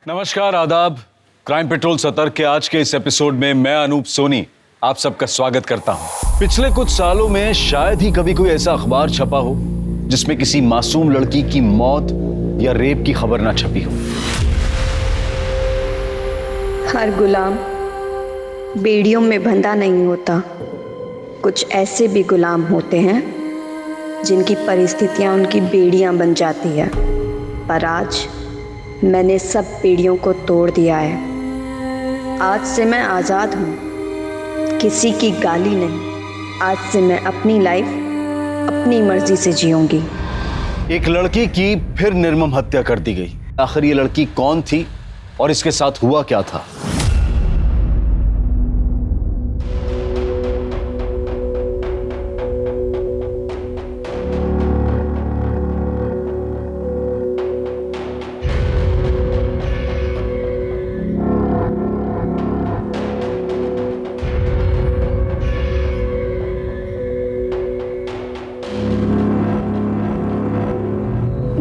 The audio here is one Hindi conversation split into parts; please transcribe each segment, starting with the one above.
नमस्कार, आदाब। क्राइम पेट्रोल सतर्क के आज के इस एपिसोड में मैं अनूप सोनी आप सबका स्वागत करता हूं। पिछले कुछ सालों में शायद ही कभी कोई ऐसा अखबार छपा हो जिसमें किसी मासूम लड़की की मौत या रेप की खबर ना छपी हो। हर गुलाम बेड़ियों में बंधा नहीं होता। कुछ ऐसे भी गुलाम होते हैं जिनकी परिस्थितियां उनकी बेड़ियां बन जाती है। पर आज मैंने सब बेड़ियों को तोड़ दिया है। आज से मैं आज़ाद हूँ, किसी की गाली नहीं। आज से मैं अपनी लाइफ अपनी मर्जी से जीऊंगी। एक लड़की की फिर निर्मम हत्या कर दी गई। आखिर ये लड़की कौन थी और इसके साथ हुआ क्या था?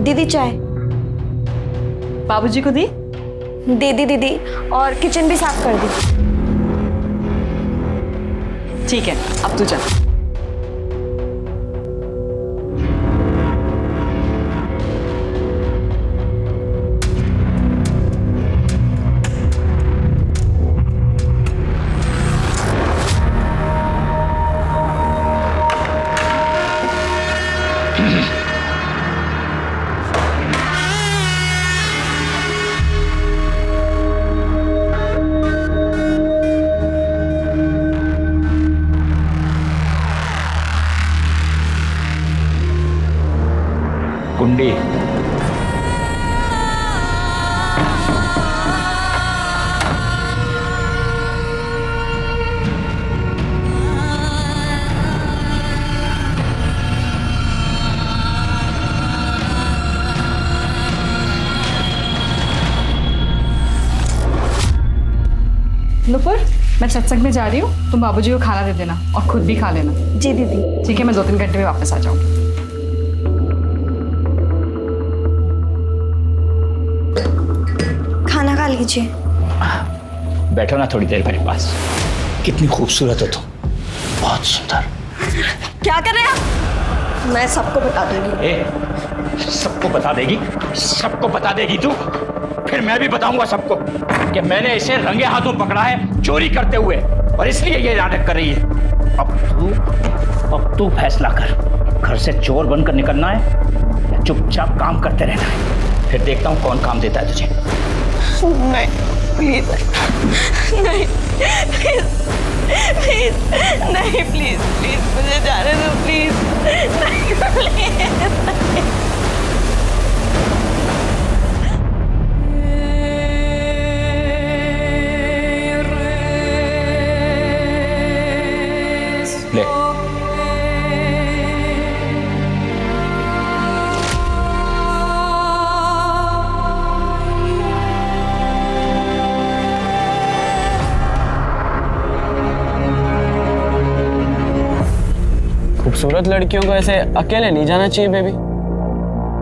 दीदी चाय। बाबूजी को दी? दे दी दीदी, और किचन भी साफ कर दी। ठीक है, अब तू चल। कुंडी नुपुर, मैं सत्संग में जा रही हूँ, तुम बाबूजी को खाना दे देना और खुद भी खा लेना। जी दीदी। ठीक है, मैं 2-3 घंटे में वापस आ जाऊँगी। खाना खा लीजिए। बैठो ना थोड़ी देर मेरे पास। कितनी खूबसूरत हो तुम, बहुत सुंदर। क्या कर रहे हैं आप? मैं सबको बता दूंगी। ए, सबको बता देगी? सबको बता देगी तू? फिर मैं भी बताऊंगा सबको कि मैंने इसे रंगे हाथों पकड़ा है चोरी करते हुए, और इसलिए ये नाटक कर रही है। अब तू फैसला कर, घर से चोर बनकर निकलना है या चुपचाप काम करते रहना है। फिर देखता हूँ कौन काम देता है तुझे। नहीं प्लीज, नहीं प्लीज, प्लीज नहीं, प्लीज प्लीज मुझे जाने दो, प्लीज नहीं, प्लीज। ले खूबसूरत लड़कियों को ऐसे अकेले नहीं जाना चाहिए बेबी।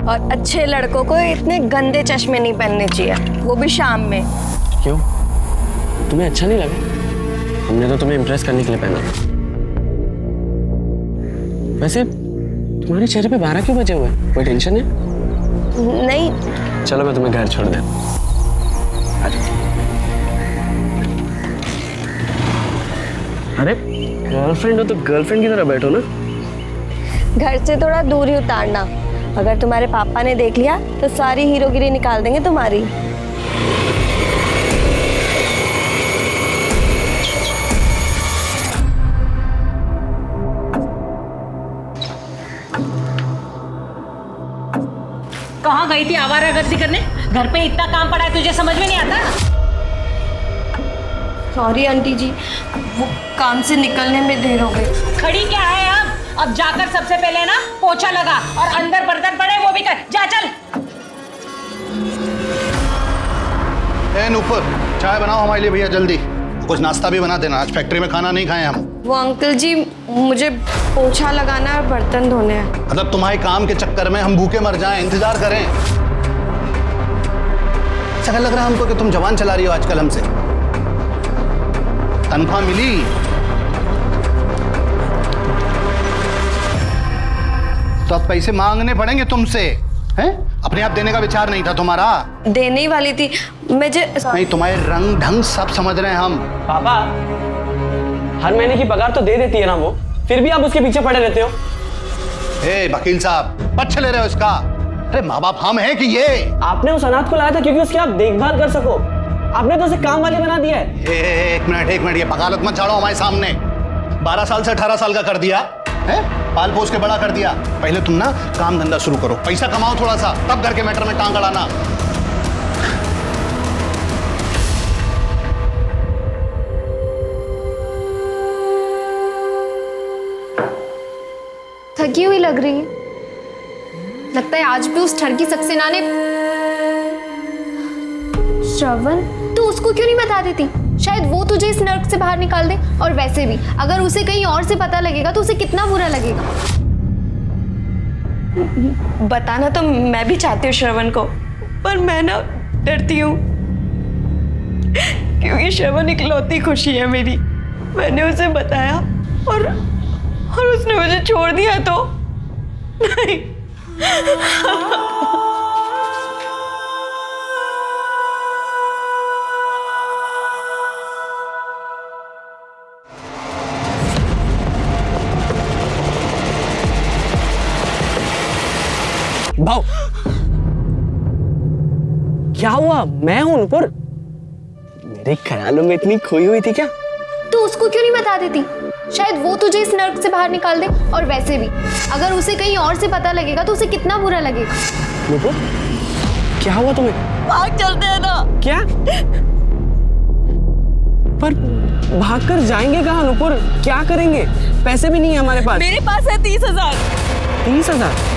और अच्छे लड़कों को इतने गंदे चश्मे नहीं पहनने चाहिए, वो भी शाम में। क्यों, तुम्हें अच्छा नहीं लगा? हमने तो तुम्हें इम्प्रेस करने के लिए पहना था। वैसे तुम्हारे चेहरे पे 12 क्यों बजे हुए? कोई टेंशन है? नहीं। चलो मैं तुम्हें घर छोड़ दूं। अरे गर्लफ्रेंड हो तो गर्लफ्रेंड की तरह बैठो ना। घर से थोड़ा दूर ही उतारना, अगर तुम्हारे पापा ने देख लिया तो सारी हीरोगिरी निकाल देंगे तुम्हारी। कहाँ गई थी आवारागर्दी करने? घर पे इतना काम पड़ा है, तुझे समझ में नहीं आता? सॉरी आंटी जी, वो काम से निकलने में देर हो गई। खड़ी क्या है अब जाकर सबसे पहले ना पोछा लगा, और अंदर बर्तन पड़े वो भी कर। जा चल। ए नूपुर, चाय बनाओ हमारे लिए भैया जल्दी। कुछ नाश्ता भी बना देना, आज फैक्ट्री में खाना नहीं खाए हम। वो अंकल जी, मुझे पोछा लगाना है और बर्तन धोने हैं। मतलब तुम्हारे काम के चक्कर में हम भूखे मर जाएं, इंतजार करें। शक्ल लग रहा है हमको कि तुम जवान चला रही हो आजकल हमसे। तनख्वाह मिली? तो अब पैसे मांगने पड़ेंगे तुमसे, हैं? अपने आप देने का विचार नहीं था तुम्हारा? देने ही वाली थी मैं नहीं, तुम्हारे रंग ढंग सब समझ रहे हैं हम। पापा, हर महीने की पगार तो दे देती है ना वो, फिर भी आप उसके पीछे पड़े रहते हो। ए वकील साहब, पक्ष ले रहे हो इसका? अरे माँ बाप हम हैं कि ये? आपने उस अनाथ को लाया था क्योंकि उसकी आप देखभाल कर सको। आपने तो उसे काम वाली बना दिया है। एक मिनट, ये बगालत मत झाड़ो हमारे सामने। 12 साल से 18 साल का कर दिया है, पाल पोस के बड़ा कर दिया। पहले तुम ना काम धंधा शुरू करो, पैसा कमाओ थोड़ा सा, तब घर के मैटर में टांग अड़ाना। थकी हुई लग रही है। लगता है आज भी उस ठरकी सक्सेना ने। श्रवण, तू उसको क्यों नहीं बता देती? शायद वो तुझे इस नर्क से बाहर निकाल दे। और वैसे भी अगर उसे कहीं और से पता लगेगा तो उसे कितना बुरा लगेगा। बताना तो मैं भी चाहती हूँ श्रवण को, पर मैं ना डरती हूँ, क्योंकि श्रवण इकलौती खुशी है मेरी। मैंने उसे बताया और उसने मुझे छोड़ दिया तो नहीं। भाव, क्या हुआ? मैं हूं नुपुर। मेरे ख्यालों में इतनी खोई हुई थी क्या? तू उसको क्यों नहीं बता देती? शायद वो तुझे इस नर्क से बाहर निकाल दे। और वैसे भी अगर उसे कहीं और से पता लगेगा तो उसे कितना बुरा लगेगा। नुपुर, क्या हुआ तुम्हें? भाग चलते हैं ना। क्या? पर भागकर जाएंगे कहाँ नुपुर? क्या करेंगे? पैसे भी नहीं है हमारे पास। मेरे पास है 30,000। 30,000?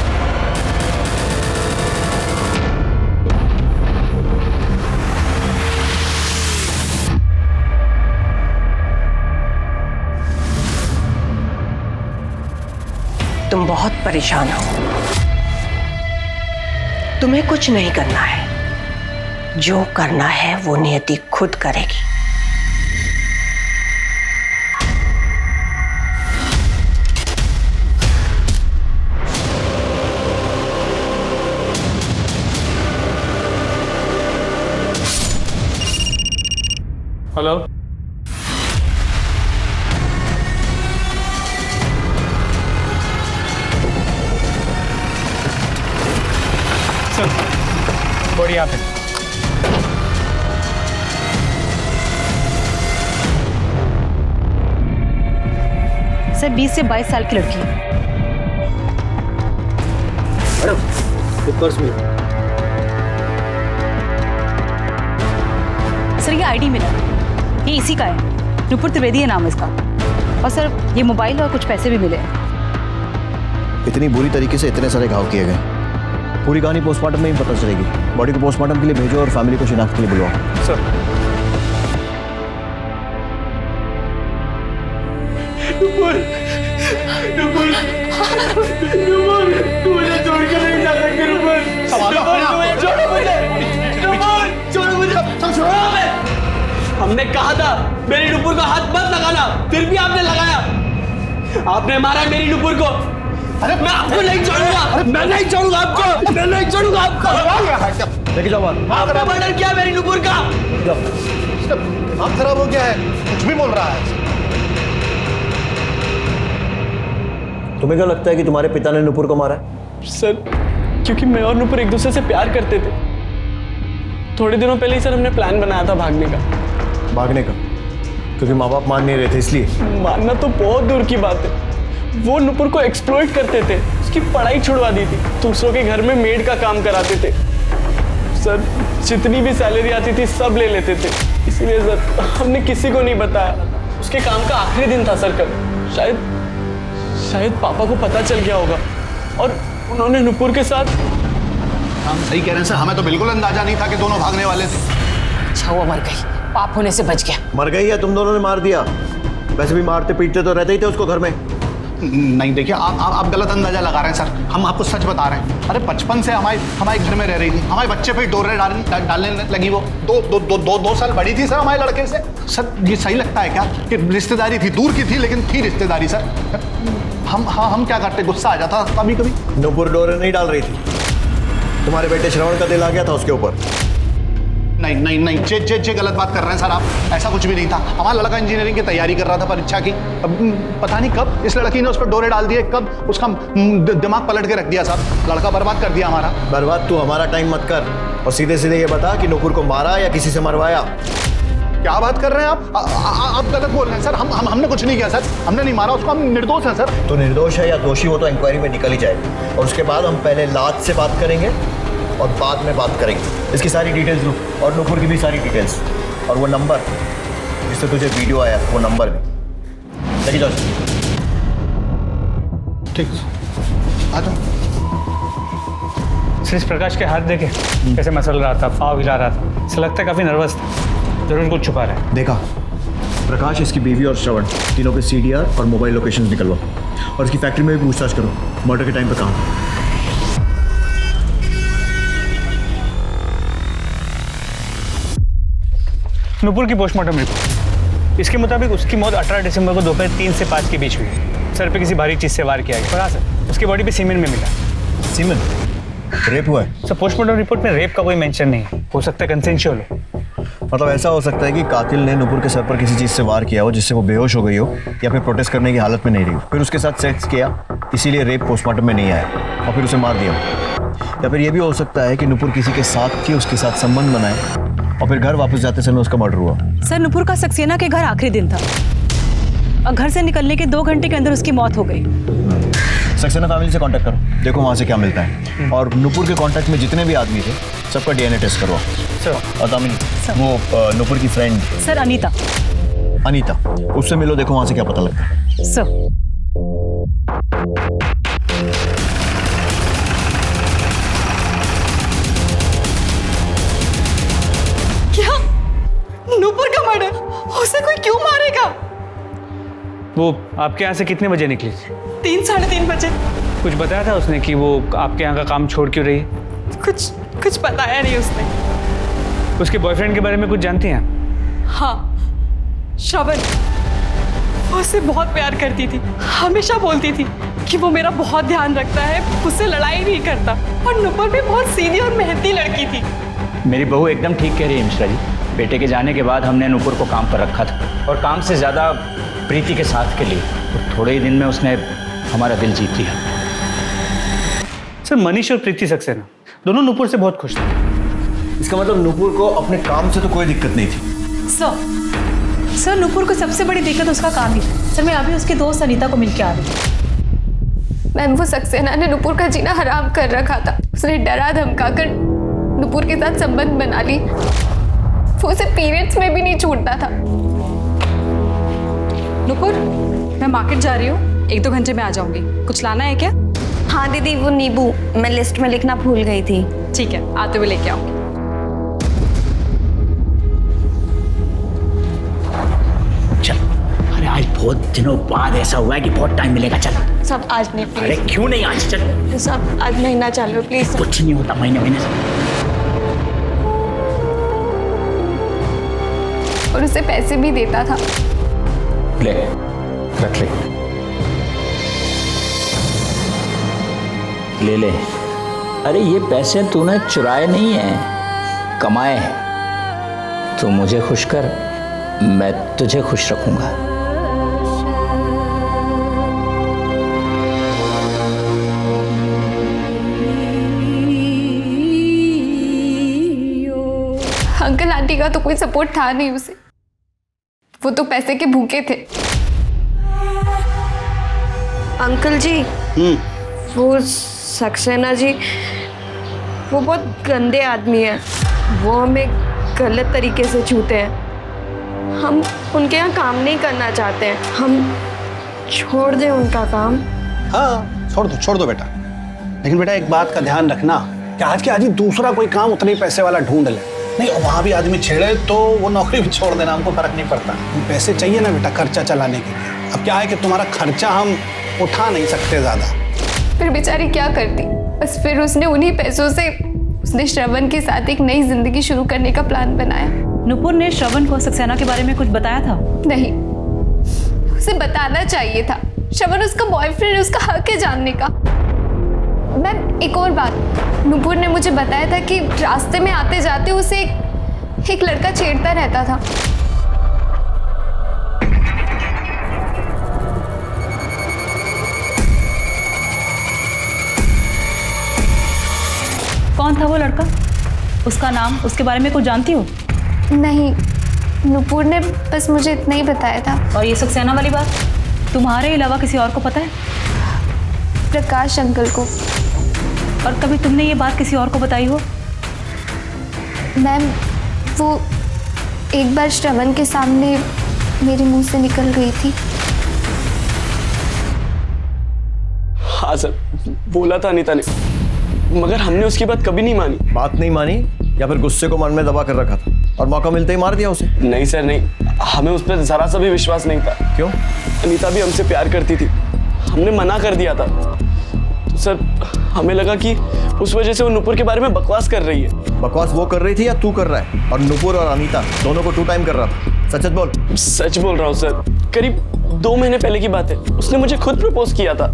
तुम बहुत परेशान हो। तुम्हें कुछ नहीं करना है, जो करना है वो नियति खुद करेगी। हेलो, बढ़िया पे सर 20 से 22 साल की लड़की है। सर ये आईडी मिला, ये इसी का है। नुपुर त्रिवेदी है नाम इसका। और सर ये मोबाइल और कुछ पैसे भी मिले हैं। इतनी बुरी तरीके से इतने सारे घाव किए गए, पूरी कहानी पोस्टमार्टम में ही पता चलेगी। बॉडी को पोस्टमार्टम के लिए भेजो और फैमिली को शिनाख्त के लिए बुलवाओ। सर। तू मुझे छोड़ के नहीं जा सकती छोड़ो मुझे। हमने कहा था मेरी नुपुर को हाथ मत लगाना, फिर भी आपने लगाया। आपने मारा मेरी नुपुर को। अरे मैं आपको नहीं छोड़ूंगा, मैं नहीं छोड़ूंगा आपको, मैं नहीं छोड़ूंगा आपको। लेके जाओ। आपने मर्डर किया मेरी नुपुर का। दिमाग खराब हो गया है, कुछ भी बोल रहा है। तुम्हें क्या लगता है कि तुम्हारे पिता ने नुपुर को मारा है? सर, क्योंकि मैं और नुपुर एक दूसरे से प्यार करते थे। थोड़े दिनों पहले ही सर हमने प्लान बनाया था भागने का। भागने का? क्योंकि माँ बाप मान नहीं रहे थे इसलिए? मानना तो बहुत दूर की बात है। वो नुपुर को एक्सप्लॉइट करते थे, उसकी पढ़ाई छुड़वा दी थी, दूसरों के घर में मेड का काम कराते थे। सर जितनी भी सैलरी आती थी सब ले लेते थे। इसलिए सर हमने किसी को नहीं बताया। उसके काम का आखिरी दिन था सर कल। शायद पापा को पता चल गया होगा और उन्होंने नुपुर के साथ। हम सही कह रहे हैं सर, हमें तो बिल्कुल अंदाजा नहीं था कि दोनों भागने वाले थे। अच्छा हुआ मर गई, पाप होने से बच गया। मर गई या तुम दोनों ने मार दिया? वैसे भी मारते पीटते तो रहते ही थे उसको घर में। नहीं देखिए, आप गलत अंदाजा लगा रहे हैं सर। हम आपको सच बता रहे हैं। अरे बचपन से हमारे घर में रह रही थी, हमारे बच्चे पे डोरे डालने लगी। वो दो साल बड़ी थी सर हमारे लड़के से। सर ये सही लगता है क्या कि रिश्तेदारी थी, दूर की थी लेकिन थी रिश्तेदारी सर। हम क्या करते, गुस्सा आ जाता कभी कभी। नूपुर डोरे नहीं डाल रही थी, तुम्हारे बेटे श्रवण का दिल आ गया था उसके ऊपर। नहीं जे गलत बात कर रहे हैं सर आप। ऐसा कुछ भी नहीं था। हमारा लड़का इंजीनियरिंग की तैयारी कर रहा था परीक्षा की। अब पता नहीं कब इस लड़की ने उस पर डोरे डाल दिए, कब उसका दिमाग पलट के रख दिया साहब। लड़का बर्बाद कर दिया हमारा। बर्बाद तू हमारा टाइम मत कर और सीधे सीधे ये बता कि नूपुर को मारा या किसी से मरवाया। क्या बात कर रहे हैं आप गलत बोल रहे हैं सर। हमने कुछ नहीं किया सर, हमने नहीं मारा उसको, हम निर्दोष हैं सर। तो निर्दोष है या दोषी वो तो इंक्वायरी में निकल ही जाएगा, और उसके बाद हम पहले लाज से बात करेंगे और बाद में बात करेंगे। इसकी सारी डिटेल्स लो और नूपुर की भी सारी डिटेल्स, और वो नंबर जिससे तुझे वीडियो आया वो नंबर भी लेके जाओ। ठीक आ जाओ। श्री प्रकाश के हाथ देखे कैसे मसल रहा था, पाँव हिला रहा था। ऐसा लगता है काफ़ी नर्वस था, जरूर कुछ छुपा रहा है। देखा प्रकाश, इसकी बीवी और श्रवण तीनों के CDR और मोबाइल लोकेशंस निकलवा, और इसकी फैक्ट्री में भी पूछताछ करो मर्डर के टाइम पे कहाँ था। नूपुर की पोस्टमार्टम रिपोर्ट, इसके मुताबिक उसकी मौत 18 दिसंबर को दोपहर 3 से 5 के बीच हुई है। सर पे किसी भारी चीज़ से वार किया गया। और हाँ सर, उसकी बॉडी पे सीमेंट में मिला। सीमेंट रेप हुआ है सर? पोस्टमार्टम रिपोर्ट में रेप का कोई मेंशन नहीं है, हो सकता है कंसेंशुअल हो। मतलब ऐसा हो सकता है कि कातिल ने नूपुर के सर पर किसी चीज़ से वार किया हो जिससे वो बेहोश हो गई हो, या फिर प्रोटेस्ट करने की हालत में नहीं रही हो, फिर उसके साथ सेक्स किया, इसीलिए रेप पोस्टमार्टम में नहीं आया और फिर उसे मार दिया। या फिर ये भी हो सकता है कि नूपुर किसी के साथ थी, उसके साथ संबंध बनाए और फिर घर वापस जाते समय उसका मर्डर हुआ। सर नूपुर का सक्सेना के घर आखिरी दिन था और घर से निकलने के 2 घंटे के अंदर उसकी मौत हो गई। सक्सेना फैमिली से कांटेक्ट करो, देखो वहाँ से क्या मिलता है। और नूपुर के कांटेक्ट में जितने भी आदमी थे सबका DNA टेस्ट करवाओ। सर और दामिनी, वो नूपुर की फ्रेंड सर अनीता, उससे मिलो, देखो वहाँ से क्या पता लगता है। सर क्या नूपुर का मर्डर? उसे कोई क्यों मारेगा? वो आपके यहाँ से कितने बजे निकली? 3 साढ़े 3 बजे। कुछ बताया था उसने कि वो आपके यहाँ का काम छोड़ क्यों रही है? कुछ बताया नहीं उसने। उसके बॉयफ्रेंड के बारे में कुछ जानती हैं? हाँ, श्रवण, वो उससे बहुत प्यार करती थी। हमेशा बोलती थी कि वो मेरा बहुत ध्यान रखता है, उससे लड़ाई नहीं करता। और नूपुर भी बहुत सीधी और मेहनती लड़की थी। मेरी बहू एकदम ठीक कह रही है मिश्रा जी। बेटे के जाने के बाद हमने नूपुर को काम पर रखा था, और काम से ज़्यादा प्रीति के साथ के लिए। तो थोड़े ही दिन में उसने हमारा दिल जीत लिया। सर मनीष और प्रीति सक्सेना दोनों नूपुर से बहुत खुश थे। इसका मतलब नूपुर को अपने काम से तो कोई दिक्कत नहीं थी। सर नूपुर को सबसे बड़ी दिक्कत उसका काम ही था। सर मैं अभी उसके दोस्त अनीता को मिलके आ रही हूँ। मैम, वो सक्सेना ने नूपुर का जीना हराम कर रखा था। उसने डरा धमका कर नूपुर के साथ संबंध बना ली। वो उसे पीरियड्स में भी नहीं छूटता था। नूपुर, मैं मार्केट जा रही हूँ, 1-2 घंटे में आ जाऊंगी। कुछ लाना है क्या? हाँ दीदी, वो नींबू मैं लिस्ट में लिखना भूल गई थी। ठीक है, आते हुए लेके आऊंगी। चल, अरे आज बहुत दिनों बाद ऐसा हुआ है कि बहुत टाइम मिलेगा। चल सब आज नहीं, अरे प्लीज। क्यों नहीं आज? चल, सब आज महीना चालू, प्लीज। कुछ नहीं होता महीने से। और उसे पैसे भी देता था। ले, रख ले। ले ले। अरे ये पैसे तूने चुराए नहीं हैं, कमाए हैं। तू मुझे खुश कर, मैं तुझे खुश रखूंगा। अंकल आंटी का तो कोई सपोर्ट था नहीं उसे। वो तो पैसे के भूखे थे। अंकल जी, वो सक्सेना जी, वो बहुत गंदे आदमी है। वो हमें गलत तरीके से छूते हैं। हम उनके यहाँ काम नहीं करना चाहते हैं। हम छोड़ दें उनका काम। हाँ, छोड़ दो बेटा। लेकिन बेटा एक बात का ध्यान रखना कि आज के आज ही दूसरा कोई काम उतने ही पैसे वाला ढूंढ ले। नहीं, वहाँ भी आदमी छेड़े तो वो नौकरी भी छोड़ देना, हमको फर्क नहीं पड़ता। पैसे चाहिए ना बेटा खर्चा चलाने के लिए। अब क्या है कि तुम्हारा खर्चा हम उठा नहीं सकते ज्यादा। फिर बेचारी क्या करती। बस फिर उसने उन्हीं पैसों से उसने श्रवण के साथ एक नई जिंदगी शुरू करने का प्लान बनाया। नुपुर ने श्रवण को सक्सेना के बारे में कुछ बताया था? नहीं, उसे बताना चाहिए था। श्रवण उसका बॉयफ्रेंड है, उसका हक है जानने का। मैम एक और बात, नुपुर ने मुझे बताया था कि रास्ते में आते जाते उसे एक लड़का छेड़ता रहता था। कौन था वो लड़का? उसका नाम, उसके बारे में कुछ जानती हो? नहीं, नुपुर ने बस मुझे इतना ही बताया था। और ये सक्सेना वाली बात तुम्हारे अलावा किसी और को पता है? प्रकाश अंकल को। और कभी तुमने ये बात किसी और को बताई हो? मैम वो एक बार श्रवण के सामने मेरे मुंह से निकल गई थी। हाँ सर, बोला था अनीता ने, मगर हमने उसकी बात कभी नहीं मानी। बात नहीं मानी या फिर गुस्से को मन में दबा कर रखा था और मौका मिलते ही मार दिया उसे? नहीं सर नहीं, हमें उस पर जरा सा भी विश्वास नहीं था। क्यों? अनीता भी हमसे प्यार करती थी, हमने मना कर दिया था। तो सर हमें लगा कि उस वजह से वो नुपुर के बारे में बकवास कर रही है। बकवास वो कर रही थी या तू कर रहा है? और नुपुर और अनीता दोनों को 2 टाइम कर रहा था। सच बोल। सच बोल रहा हूँ सर, करीब 2 महीने पहले की बात है। उसने मुझे खुद प्रपोज किया था।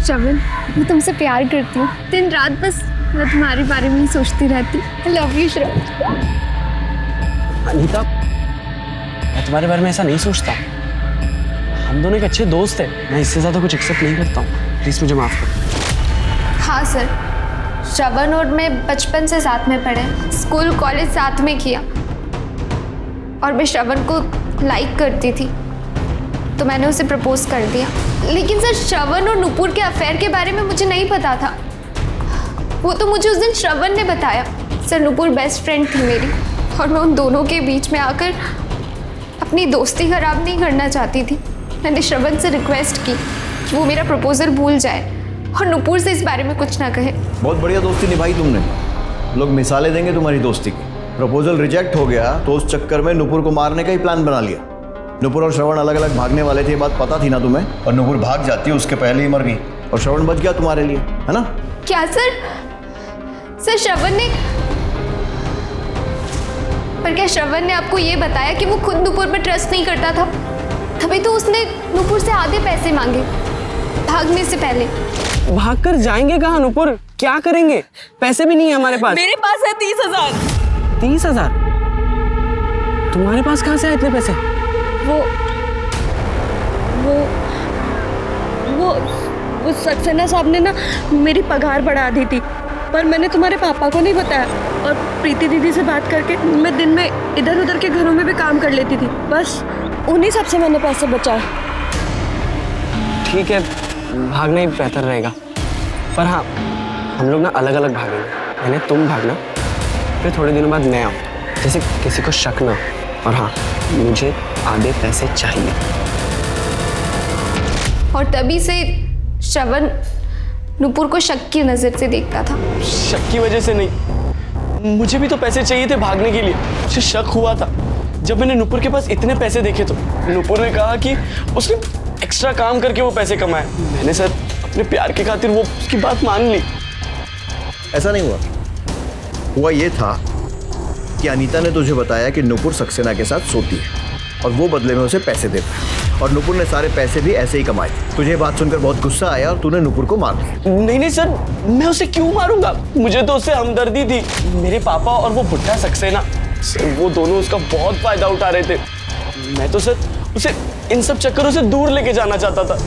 श्रवण, मैं तुमसे प्यार करती हूँ। दिन रात बस मैं तुम्हारे बारे में ही सोचती रहती। आई लव यू श्रवण। अनीता, मैं तुम्हारे बारे में ऐसा नहीं सोचता। हम दोनों एक अच्छे दोस्त हैं, मैं इससे ज़्यादा कुछ एक्सेप्ट नहीं करता हूँ। प्लीज़ मुझे माफ़ कर। हाँ सर, श्रवण और मैं बचपन से साथ में पढ़े, स्कूल कॉलेज साथ में किया। और मैं श्रवण को लाइक करती थी तो मैंने उसे प्रपोज कर दिया। लेकिन सर श्रवण और नुपुर के अफेयर के बारे में मुझे नहीं पता था। वो तो मुझे उस दिन श्रवण ने बताया। सर नुपुर बेस्ट फ्रेंड थी मेरी और मैं उन दोनों के बीच में आकर अपनी दोस्ती खराब नहीं करना चाहती थी। मैंने श्रवण से रिक्वेस्ट की कि वो मेरा प्रपोजल भूल जाए और नुपुर से इस बारे में कुछ ना कहे। बहुत बढ़िया दोस्ती निभाई तुमने। लोग मिसालें देंगे तुम्हारी दोस्ती की। प्रपोजल रिजेक्ट हो गया तो उस चक्कर में नुपुर को मारने का ही प्लान बना लिया। नुपुर और श्रवण अलग अलग भागने वाले थे, ये बात पता थी ना तुम्हें? और नुपुर भाग जाती है, उसके पहले ही मर गई और श्रवण बच गया तुम्हारे लिए, है ना? क्या सर? सर श्रवण ने, पर क्या श्रवण ने आपको ये बताया कि वो खुद नुपुर पर ट्रस्ट नहीं करता था? तभी तो उसने नुपुर से आधे पैसे मांगे भागने से पहले। भागकर जाएंगे कहाँ नुपुर? क्या करेंगे? पैसे भी नहीं है हमारे पास। मेरे पास है 30,000। 30,000? तुम्हारे पास कहाँ से आए इतने पैसे? वो सक्सेना साहब ने ना मेरी पगार बढ़ा दी थी, पर मैंने तुम्हारे पापा को नहीं बताया। और प्रीति दीदी से बात करके मैं दिन में इधर उधर के घरों में भी काम कर लेती थी। बस उन्हीं सब से मैंने पैसे बचाए। ठीक है, भागना ही बेहतर रहेगा। पर हाँ, हम लोग ना अलग अलग भागेंगे। पहले तुम भागना, फिर थोड़े दिनों बाद मैं आऊँ, जैसे किसी को शक ना। और हाँ, मुझे आधे पैसे चाहिए। और तभी से श्रवण नुपुर को शक की नजर से देखता था। शक की वजह से नहीं, मुझे भी तो पैसे चाहिए थे भागने के लिए। मुझे शक हुआ था जब मैंने नुपुर के पास इतने पैसे देखे। तो नुपुर ने कहा कि उसने एक्स्ट्रा काम करके वो पैसे कमाए। मैंने सर अपने प्यार की खातिर वो उसकी बात मान ली। ऐसा नहीं हुआ ये था कि अनीता ने तुझे बताया कि नुपुर सक्सेना के साथ सोती है और वो बदले में उसे पैसे देता है, और नुपुर ने सारे पैसे भी ऐसे ही कमाए। तुझे बात सुनकर बहुत गुस्सा आया और तूने नुपुर को मार दिया। नहीं सर, मैं उसे क्यों मारूंगा? मुझे तो उससे हमदर्दी थी। मेरे पापा और वो बुढ़ा सक्सेना, वो दोनों उसका बहुत फायदा उठा रहे थे। मैं तो सर उसे इन सब चक्करों से दूर लेके जाना चाहता था।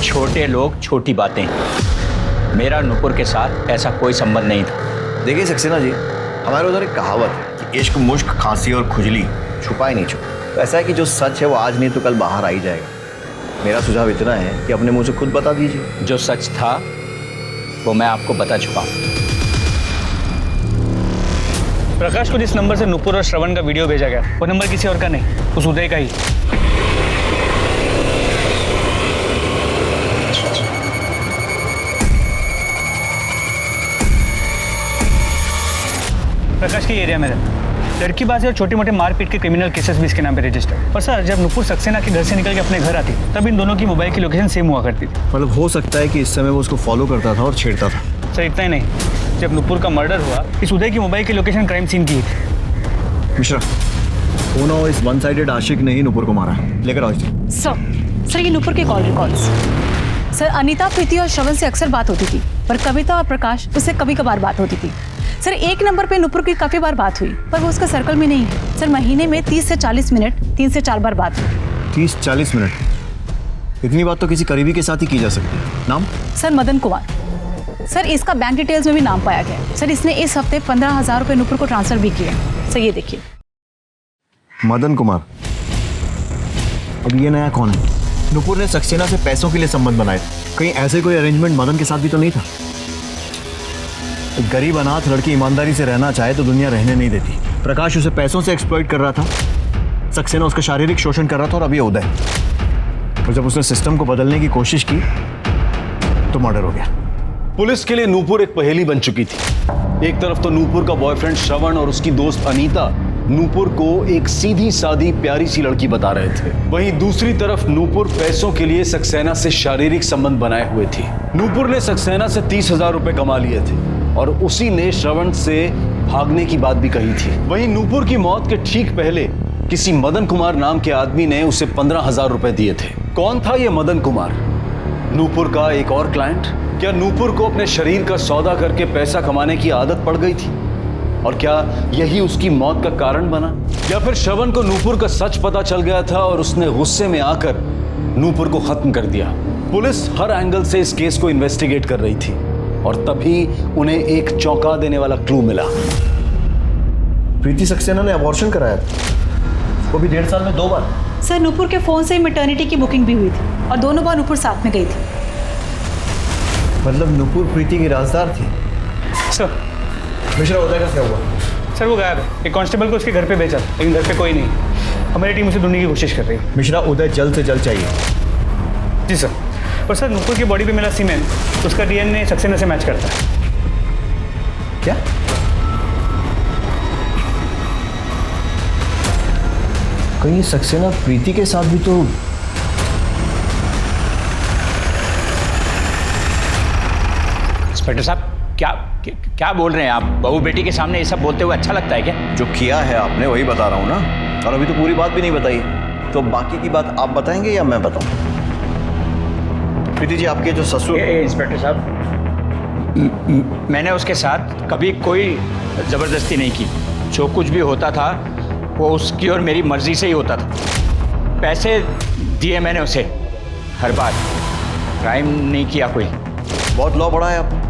छोटे लोग छोटी बातें। मेरा नुपुर के साथ ऐसा कोई संबंध नहीं था। देखिए सक्सेना जी, हमारे उधर एक कहावत है कि इश्क, मुश्क, खांसी और खुजली छुपाए नहीं छुपा। तो ऐसा है कि जो सच है वो आज नहीं तो कल बाहर आ ही जाएगा। मेरा सुझाव इतना है कि अपने मुंह से खुद बता दीजिए। जो सच था वो मैं आपको बता चुका हूँ। प्रकाश को जिस नंबर से नुपुर और श्रवण का वीडियो भेजा गया, वो नंबर किसी और का नहीं, उस उदय का ही। प्रकाश के एरिया में रहता। लड़कीबाजी और छोटे मोटे मारपीट के क्रिमिनल केसेस भी इसके नाम पे रजिस्टर्ड। और सर, जब नुपुर सक्सेना के घर से निकल के अपने घर आती तब इन दोनों की मोबाइल की लोकेशन सेम हुआ करती थी। मतलब हो सकता है कि इस समय वो उसको फॉलो करता था और छेड़ता था। सर इतना ही नहीं, जब नुपुर का मर्डर हुआ इस उदय की मोबाइल की लोकेशन क्राइम सीन की थी। मिश्रा, वो ना हो इस वन साइडेड आशिक ने ही नुपुर को मारा। लेकर आओ इसे। सर ये नुपुर के कॉल रिकॉर्ड्स। सर अनीता, प्रीति और श्रवण से अक्सर बात होती थी, पर कविता और प्रकाश उससे कभी कभार बात होती थी। सर एक नंबर पे नुपुर की काफ़ी बार बात हुई, पर वो उसका सर्कल में नहीं है। सर महीने में 30 से 40 मिनट 3 से 4 बार बात हुई। 30-40 मिनट? इतनी बात तो किसी करीबी के साथ ही की जा सकती है। नाम? सर मदन कुमार। सर इसका बैंक डिटेल्स में भी नाम पाया गया। सर इसने इस हफ्ते 15,000 रुपये नुपुर को ट्रांसफर भी किए। सर ये देखिए। मदन कुमार। अब ये नया कौन है? नुपुर ने सक्सेना से पैसों के लिए संबंध बनाए। कहीं ऐसे कोई अरेंजमेंट मदन के साथ भी तो नहीं था? एक गरीब अनाथ लड़की ईमानदारी से रहना चाहे तो दुनिया रहने नहीं देती। प्रकाश उसे पैसों से एक्सप्लॉइट कर रहा था, सक्सेना उसका शारीरिक शोषण कर रहा था, और अब ये उदय। और जब उसने सिस्टम को बदलने की कोशिश की तो मर्डर हो गया। पुलिस के लिए नूपुर एक पहेली बन चुकी थी। एक तरफ तो नूपुर का बॉयफ्रेंड श्रवण और उसकी दोस्त अनीता नूपुर को एक सीधी सादी प्यारी सी लड़की बता रहे थे, वहीं दूसरी तरफ नूपुर पैसों के लिए सक्सेना से शारीरिक संबंध बनाए हुए थी। नूपुर ने सक्सेना से 30,000 रुपए कमा लिए थे और उसी ने श्रवण से भागने की बात भी कही थी। वहीं नूपुर की मौत के ठीक पहले किसी मदन कुमार नाम के आदमी ने उसे 15,000 रुपए दिए थे। कौन था यह मदन कुमार? नूपुर का एक और क्लाइंट? क्या नूपुर को अपने शरीर का सौदा करके पैसा कमाने की आदत पड़ गई थी और क्या यही उसकी मौत का कारण बना? या फिर श्रवण को नूपुर का सच पता चल गया था और उसने गुस्से में आकर नूपुर को खत्म कर दिया? पुलिस हर एंगल से इस केस को इन्वेस्टिगेट कर रही थी और तभी उन्हें एक चौंका देने वाला क्लू मिला। प्रीति सक्सेना ने अबॉर्शन कराया था, वो भी 1.5 साल में 2 बार। सर नूपुर के फोन से मैटरनिटी की बुकिंग भी हुई थी और दोनों बार नूपुर साथ में गई थी। मतलब नूपुर प्रीति की राजदार थी। सर मिश्रा, उदय का क्या हुआ? सर वो गायब है। एक कांस्टेबल को उसके घर पे भेजा, लेकिन घर पे कोई नहीं। हमारी टीम उसे ढूंढने की कोशिश कर रही है। मिश्रा, उदय जल्द से जल्द चाहिए। जी सर। पर सर नूपुर की बॉडी पे मिला सीमेन, उसका डीएनए सक्सेना से मैच करता है। क्या? कहीं सक्सेना प्रीति के साथ भी तो? इंस्पेक्टर साहब, क्या बोल रहे हैं आप? बहू बेटी के सामने ये सब बोलते हुए अच्छा लगता है क्या? जो किया है आपने वही बता रहा हूँ ना, और अभी तो पूरी बात भी नहीं बताई। तो बाकी की बात आप बताएंगे या मैं बताऊं? प्रीति जी, आपके जो ससुर। इंस्पेक्टर साहब, मैंने उसके साथ कभी कोई ज़बरदस्ती नहीं की। जो कुछ भी होता था वो उसकी और मेरी मर्जी से ही होता था। पैसे दिए मैंने उसे हर बार। क्राइम नहीं किया कोई। बहुत लॉ पढ़ा है आप।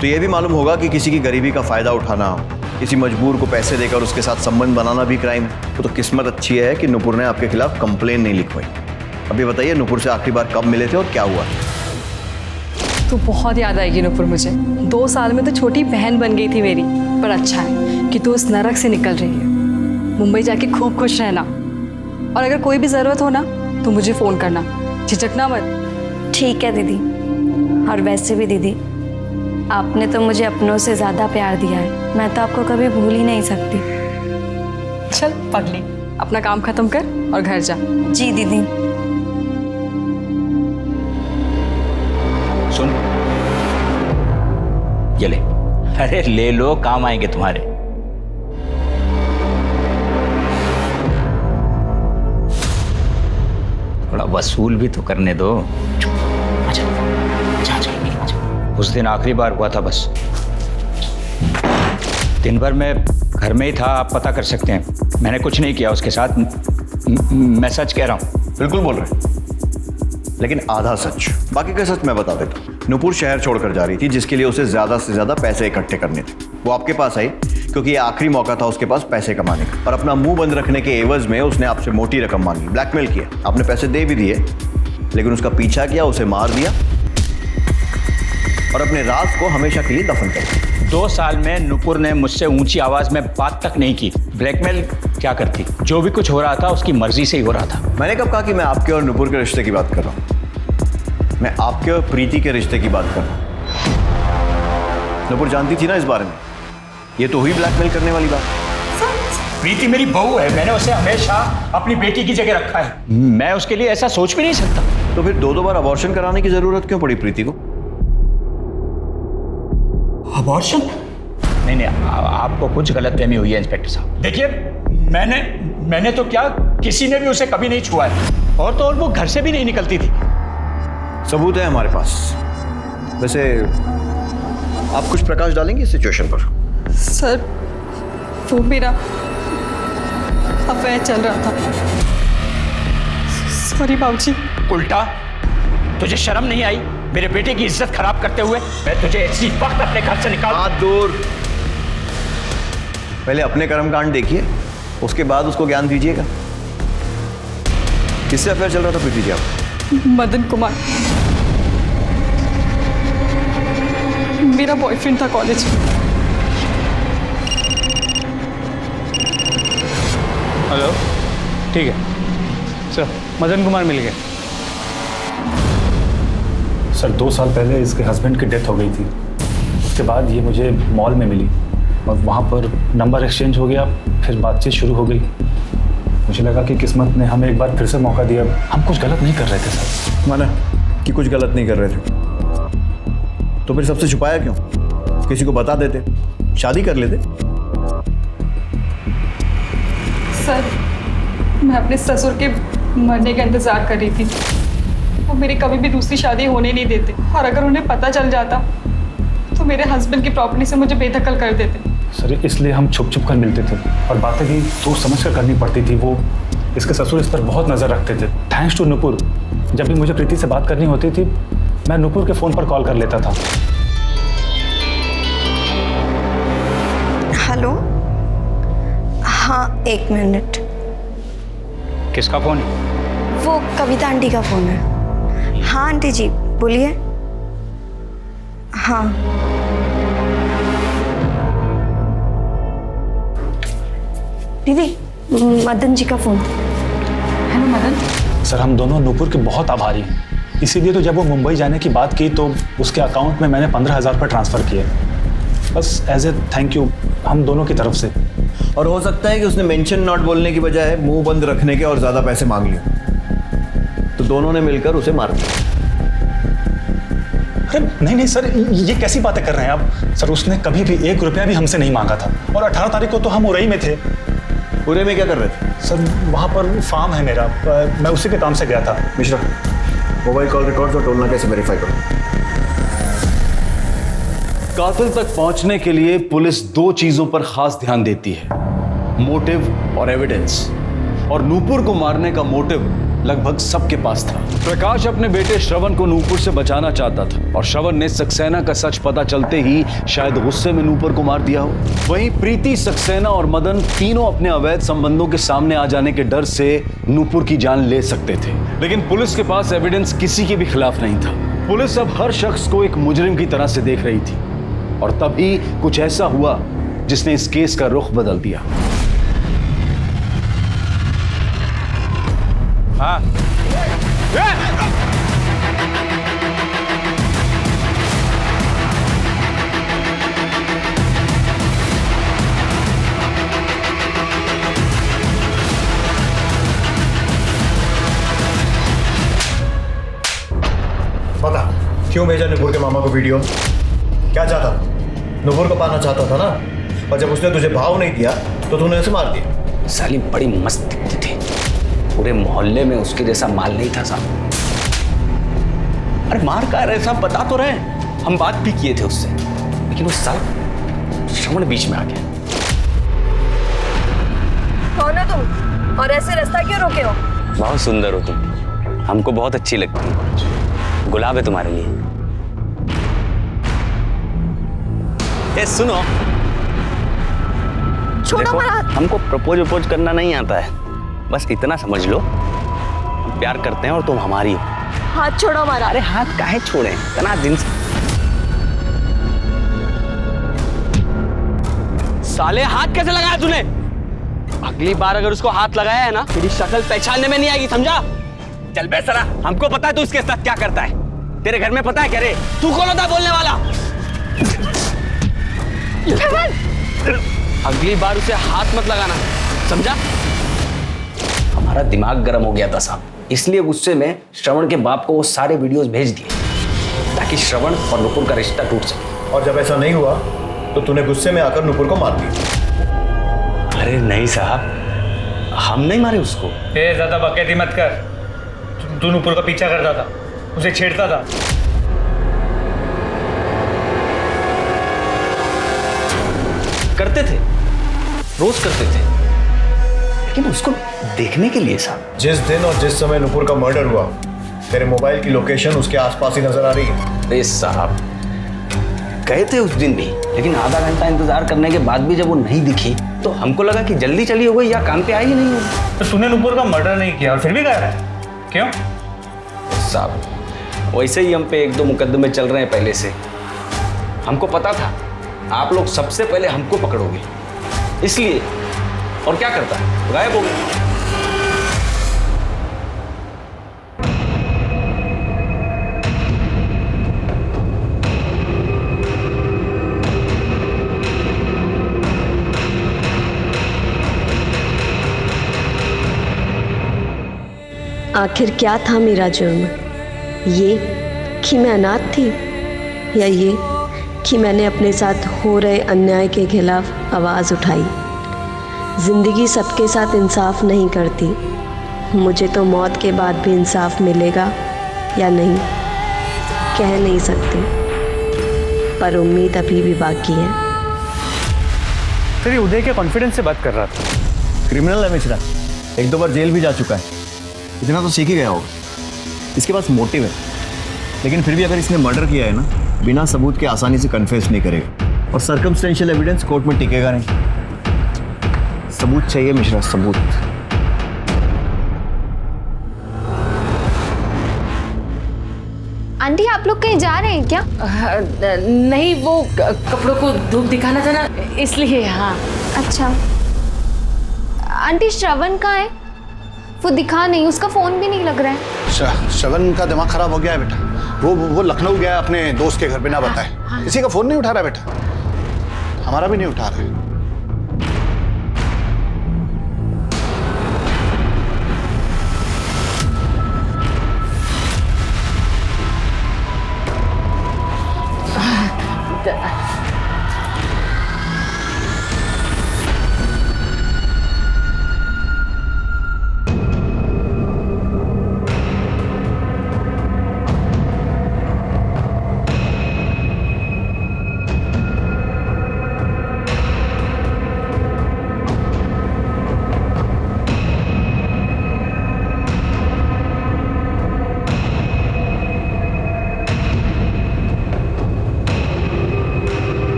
तो ये भी मालूम होगा कि किसी की गरीबी का फ़ायदा उठाना, किसी मजबूर को पैसे देकर उसके साथ संबंध बनाना भी क्राइम। तो किस्मत अच्छी है कि नुपुर ने आपके खिलाफ कंप्लेन नहीं लिखवाई। अभी बताइए, नुपुर से आखिरी बार कब मिले थे और क्या हुआ? तो बहुत याद आएगी नुपुर मुझे। 2 साल में तो छोटी बहन बन गई थी मेरी। पर अच्छा है कि तू उस नरक से निकल रही है। मुंबई जाके खूब खुश रहना, और अगर कोई भी ज़रूरत हो ना तो मुझे फ़ोन करना, झिझकना मत। ठीक है दीदी। और वैसे भी दीदी, आपने तो मुझे अपनों से ज़्यादा प्यार दिया है। मैं तो आपको कभी भूल ही नहीं सकती। चल पगली, अपना काम खत्म कर और घर जा। जी दीदी। सुन, ये ले। अरे ले लो, काम आएंगे तुम्हारे। थोड़ा वसूल भी तो करने दो। उस दिन आखिरी बार हुआ था बस। दिन भर मैं घर में ही था, आप पता कर सकते हैं। मैंने कुछ नहीं किया उसके साथ। मैं सच कह रहा हूँ। बिल्कुल बोल रहे हैं, लेकिन आधा सच। बाकी का सच मैं बता देता हूँ। नुपुर शहर छोड़कर जा रही थी, जिसके लिए उसे ज़्यादा से ज़्यादा पैसे इकट्ठे करने थे। वो आपके पास आई क्योंकि ये आखिरी मौका था उसके पास पैसे कमाने का, और अपना मुंह बंद रखने के एवज में उसने आपसे मोटी रकम मांगी, ब्लैकमेल किया। आपने पैसे दे भी दिए, लेकिन उसका पीछा किया, उसे मार दिया और अपने राज को हमेशा के लिए दफन कर दिया। 2 साल में नुपुर ने मुझसे ऊंची आवाज में बात तक नहीं की। ब्लैकमेल क्या करती? जो भी कुछ हो रहा था उसकी मर्जी से ही हो रहा था। मैंने कब कहा कि मैं आपके और नुपुर के रिश्ते की बात कर रहा हूं? मैं आपके और प्रीति के रिश्ते की बात कर रहा हूं। नुपुर जानती थी ना इस बारे में। ये तो हुई ब्लैकमेल करने वाली बात। प्रीति मेरी बहू है, मैंने उसे हमेशा अपनी बेटी की जगह रखा है। मैं उसके लिए ऐसा सोच भी नहीं सकता। तो फिर दो बार अबॉर्शन कराने की जरूरत क्यों पड़ी प्रीति को? अबॉर्शन? नहीं, आपको कुछ गलतफहमी हुई है इंस्पेक्टर साहब। देखिए, मैंने तो क्या, किसी ने भी उसे कभी नहीं छुआ है, और तो और वो घर से भी नहीं निकलती थी। सबूत है हमारे पास। वैसे आप कुछ प्रकाश डालेंगे इस सिचुएशन पर? सर, वो मेरा अफेयर चल रहा था। सॉरी बाबूजी। उल्टा तुझे शर्म नहीं आई मेरे बेटे की इज्जत खराब करते हुए? मैं तुझे इसी वक्त अपने घर से निकाल। हाथ दूर। पहले अपने कर्मकांड देखिए, उसके बाद उसको ज्ञान दीजिएगा। किससे अफेयर चल रहा था प्रीति जी आप? मदन कुमार, मेरा बॉयफ्रेंड था कॉलेज में। हेलो, ठीक है सर, मदन कुमार मिल गए। सर 2 साल पहले इसके हस्बैंड की डेथ हो गई थी। उसके बाद ये मुझे मॉल में मिली और वहाँ पर नंबर एक्सचेंज हो गया, फिर बातचीत शुरू हो गई। मुझे लगा कि किस्मत ने हमें एक बार फिर से मौका दिया। हम कुछ गलत नहीं कर रहे थे सर। माना कि कुछ गलत नहीं कर रहे थे, तो फिर सबसे छुपाया क्यों? किसी को बता देते, शादी कर लेते। सर, मैं अपने ससुर के मरने का इंतजार कर रही थी। वो मेरी कभी भी दूसरी शादी होने नहीं देते, और अगर उन्हें पता चल जाता तो मेरे हस्बैंड की प्रॉपर्टी से मुझे बेदखल कर देते। सर इसलिए हम छुप छुप कर मिलते थे और बातें भी सोच समझ कर करनी पड़ती थी। वो इसके ससुर इस पर बहुत नज़र रखते थे। थैंक्स टू नुपुर, जब भी मुझे प्रीति से बात करनी होती थी मैं नुपुर के फ़ोन पर कॉल कर लेता था। हेलो, हाँ 1 मिनट। किसका फोन? वो कविता आंटी का फ़ोन है। हाँ आंटी जी बोलिए। हाँ दीदी, मदन जी का फ़ोन। हेलो मदन। सर हम दोनों नुपुर के बहुत आभारी हैं। इसीलिए तो जब वो मुंबई जाने की बात की तो उसके अकाउंट में मैंने 15,000 रुपये ट्रांसफ़र किए, बस एज ए थैंक यू हम दोनों की तरफ से। और हो सकता है कि उसने मेंशन नॉट बोलने की बजाय मुंह बंद रखने के और ज़्यादा पैसे मांग लिए, तो दोनों ने मिलकर उसे मार दिया। अरे नहीं सर, ये कैसी बातें कर रहे हैं आप? सर उसने कभी भी 1 रुपया भी हमसे नहीं मांगा था, और 18 तारीख को तो हम उरई में थे। उरई में क्या कर रहे थे? सर वहाँ पर फार्म है मेरा, मैं उसी के काम से गया था। मिश्रा, मोबाइल कॉल रिकॉर्ड्स और टोल नाके से वेरीफाई करो। कातिल तक पहुंचने के लिए पुलिस 2 चीजों पर खास ध्यान देती है, मोटिव और एविडेंस। और नूपुर को मारने का मोटिव लगभग सबके पास था। प्रकाश अपने बेटे श्रवण को नूपुर से बचाना चाहता था, और श्रवण ने सक्सेना का सच पता चलते ही शायद गुस्से में नूपुर को मार दिया हो। वहीं प्रीति, सक्सेना और मदन तीनों अपने अवैध संबंधों के सामने आ जाने के डर से नूपुर की जान ले सकते थे, लेकिन पुलिस के पास एविडेंस किसी के भी खिलाफ नहीं था। पुलिस अब हर शख्स को एक मुजरिम की तरह से देख रही थी, और तभी कुछ ऐसा हुआ जिसने इस केस का रुख बदल दिया। हाँ बता, क्यों भेजा नुपुर के मामा को वीडियो? क्या चाहता था? नुपुर को पाना चाहता था ना, और जब उसने तुझे भाव नहीं दिया तो तूने उसे मार दिया। साली बड़ी मस्त दिखती थी, पूरे मोहल्ले में उसके जैसा माल नहीं था साहब। अरे मार का रहे साहब, बता तो रहे, हम बात भी किए थे उससे, लेकिन उस साल श्रवण बीच में आ गया। कौन हो तुम और ऐसे रास्ता क्यों रोके हो? बहुत सुंदर हो तुम, हमको बहुत अच्छी लगती है। गुलाब है तुम्हारे लिए। ए सुनो, छोड़ो मेरा। हमको प्रपोज करना नहीं आता है, बस इतना समझ लो, हम प्यार करते हैं और तुम हमारी हो। हाथ छोड़ो हमारा। अरे हाथ काहे छोड़े, इतना दिन से। साले हाथ कैसे लगाया तूने? अगली बार अगर उसको हाथ लगाया है ना, तेरी शक्ल पहचानने में नहीं आएगी, समझा? चल बे सरा, हमको पता है तू इसके साथ क्या करता है। तेरे घर में पता है क्या रे? तू कौन होता है बोलने वाला? अगली बार उसे हाथ मत लगाना। समझा? हमारा दिमाग गर्म हो गया था साहब, इसलिए गुस्से में श्रवण के बाप को वो सारे वीडियोस भेज दिए ताकि श्रवण और नुपुर का रिश्ता टूट सके। और जब ऐसा नहीं हुआ तो तूने गुस्से में आकर नुपुर को मार दिया। अरे नहीं साहब, हम नहीं मारे उसको। ए ज्यादा बकैती मत कर। तू नुपुर का पीछा करता था, उसे छेड़ता था। करते थे, रोज करते थे, लेकिन उसको देखने के लिए साहब। जिस दिन और जिस समय नुपुर का मर्डर हुआ तेरे मोबाइल की लोकेशन उसके आसपास ही नजर आ रही है। अरे साहब गए थे उस दिन भी, लेकिन आधा घंटा इंतजार करने के बाद भी जब वो नहीं दिखी तो हमको लगा कि जल्दी चली हो गई या काम पे आई ही नहीं होगी। तो तूने नुपुर का मर्डर नहीं किया और फिर भी गया है, क्यों? साहब वैसे ही हम पे 1-2 मुकदमे चल रहे हैं पहले से। हमको पता था आप लोग सबसे पहले हमको पकड़ोगे, इसलिए। और क्या करता है, गायब हो गया। आखिर क्या था मेरा जुर्म? ये कि मैं अनाथ थी, या ये कि मैंने अपने साथ हो रहे अन्याय के खिलाफ आवाज़ उठाई? ज़िंदगी सबके साथ इंसाफ नहीं करती। मुझे तो मौत के बाद भी इंसाफ मिलेगा या नहीं कह नहीं सकती, पर उम्मीद अभी भी बाकी है। तेरी उदय के कॉन्फिडेंस से बात कर रहा था। क्रिमिनल है मिश्रा, 1-2 बार जेल भी जा चुका है, इतना तो सीख ही गया होगा। इसके पास मोटिव है, लेकिन फिर भी अगर इसने मर्डर किया है ना, बिना सबूत के आसानी से कन्फेस नहीं करेगा, और सर्कमस्टेंशियल एविडेंस कोर्ट में टिकेगा नहीं। सबूत चाहिए मिश्रा, सबूत। आंटी आप लोग कहीं जा रहे हैं क्या? नहीं, वो कपड़ों को धूप दिखाना था ना, इसलिए। हाँ। अच्छा आंटी श्रवण कहाँ है? वो दिखा नहीं, उसका फोन भी नहीं लग रहा है। श्रवण का दिमाग खराब हो गया है बेटा। वो लखनऊ गया है अपने दोस्त के घर बिना बताए। किसी का फोन नहीं उठा रहा बेटा, हमारा भी नहीं उठा रहा है।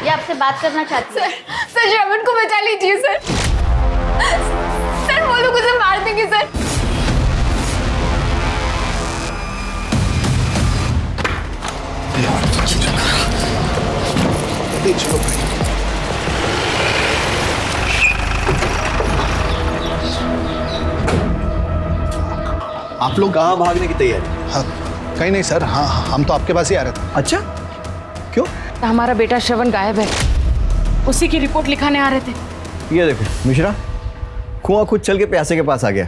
ये आपसे बात करना चाहती हूँ। सर श्रवण को बचा लीजिए सर। सर वो लोग उसे मार देंगे सर। चलो भाई। आप लोग कहाँ भागने की तैयारी? हाँ, कहीं नहीं सर। हाँ, हम तो आपके पास ही आ रहे थे। अच्छा, क्यों? हमारा बेटा श्रवण गायब है, उसी की रिपोर्ट लिखाने आ रहे थे। ये देखो मिश्रा, कुआं खुद चल के प्यासे के पास आ गया।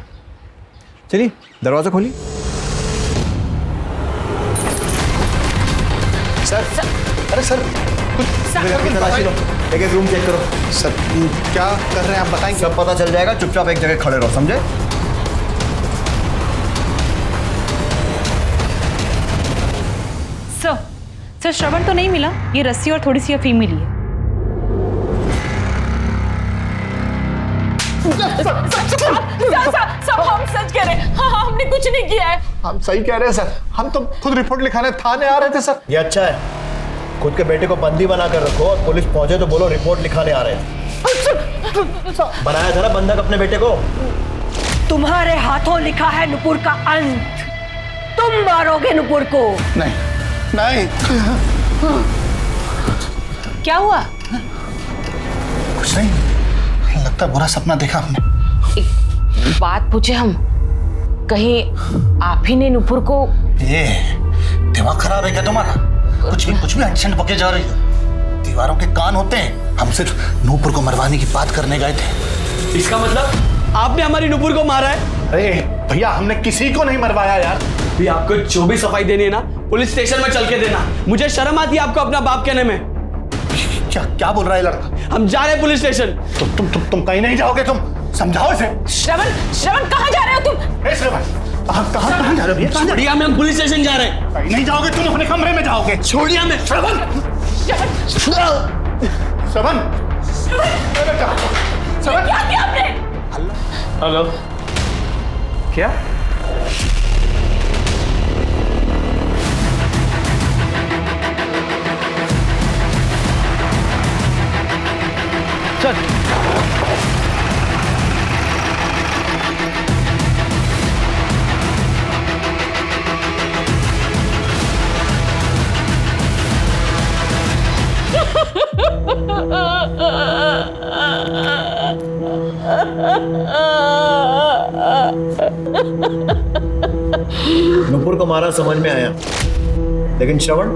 चलिए दरवाजा खोलिए। सर, अरे सर, कुछ घर की तलाशी लो, एक रूम चेक करो। सर क्या कर रहे हैं आप बताएंगे? सब पता चल जाएगा, चुपचाप एक जगह खड़े रहो, समझे? सर श्रवण तो नहीं मिला, ये रस्सी और थोड़ी सी अफीम मिली है। सब हम सच कह रहे हैं। हाँ, हमने कुछ नहीं किया है। हम सही कह रहे हैं सर, हम तो खुद रिपोर्ट लिखाने थाने आ रहे थे सर। ये अच्छा है, खुद के बेटे को बंदी बना कर रखो और पुलिस पहुंचे तो बोलो रिपोर्ट लिखाने आ रहे हैं। बनाया था ना बंधक अपने बेटे को। तुम्हारे हाथों लिखा है नुपुर का अंत। तुम मारोगे नुपुर को। नहीं नहीं। क्या हुआ? कुछ नहीं, लगता है बुरा सपना देखा हमने। एक बात पूछे हम, कहीं आप ही ने नुपुर को? ये दिमाग खराब है क्या तुम्हारा? कुछ भी एक्सेंट पके जा रही हो। दीवारों के कान होते हैं। हम सिर्फ नूपुर को मरवाने की बात करने गए थे। इसका मतलब आपने हमारी नूपुर को मारा है? अरे भैया, हमने किसी को नहीं मरवाया यार। भी आपको जो भी सफाई देनी है ना, पुलिस स्टेशन में चल के देना। मुझे शर्म आती है आपको अपना बाप कहने में। क्या बोल रहा है लड़का? हम जा रहे हैं पुलिस स्टेशन। तुम कहीं नहीं जाओगे। तुम समझाओ इसे। श्रवण कहाँ जा रहे हो तुम? श्रवण, कहाँ जा रहे हो? छोड़िए, हम पुलिस स्टेशन जा रहे हैं। कहीं नहीं जाओगे तुम, अपने कमरे में जाओगे। छोड़िए हमें। श्रवण, श्रवण, क्या किया आपने? हेलो, क्या? चल। नूपुर को मारा समझ में आया, लेकिन श्रवण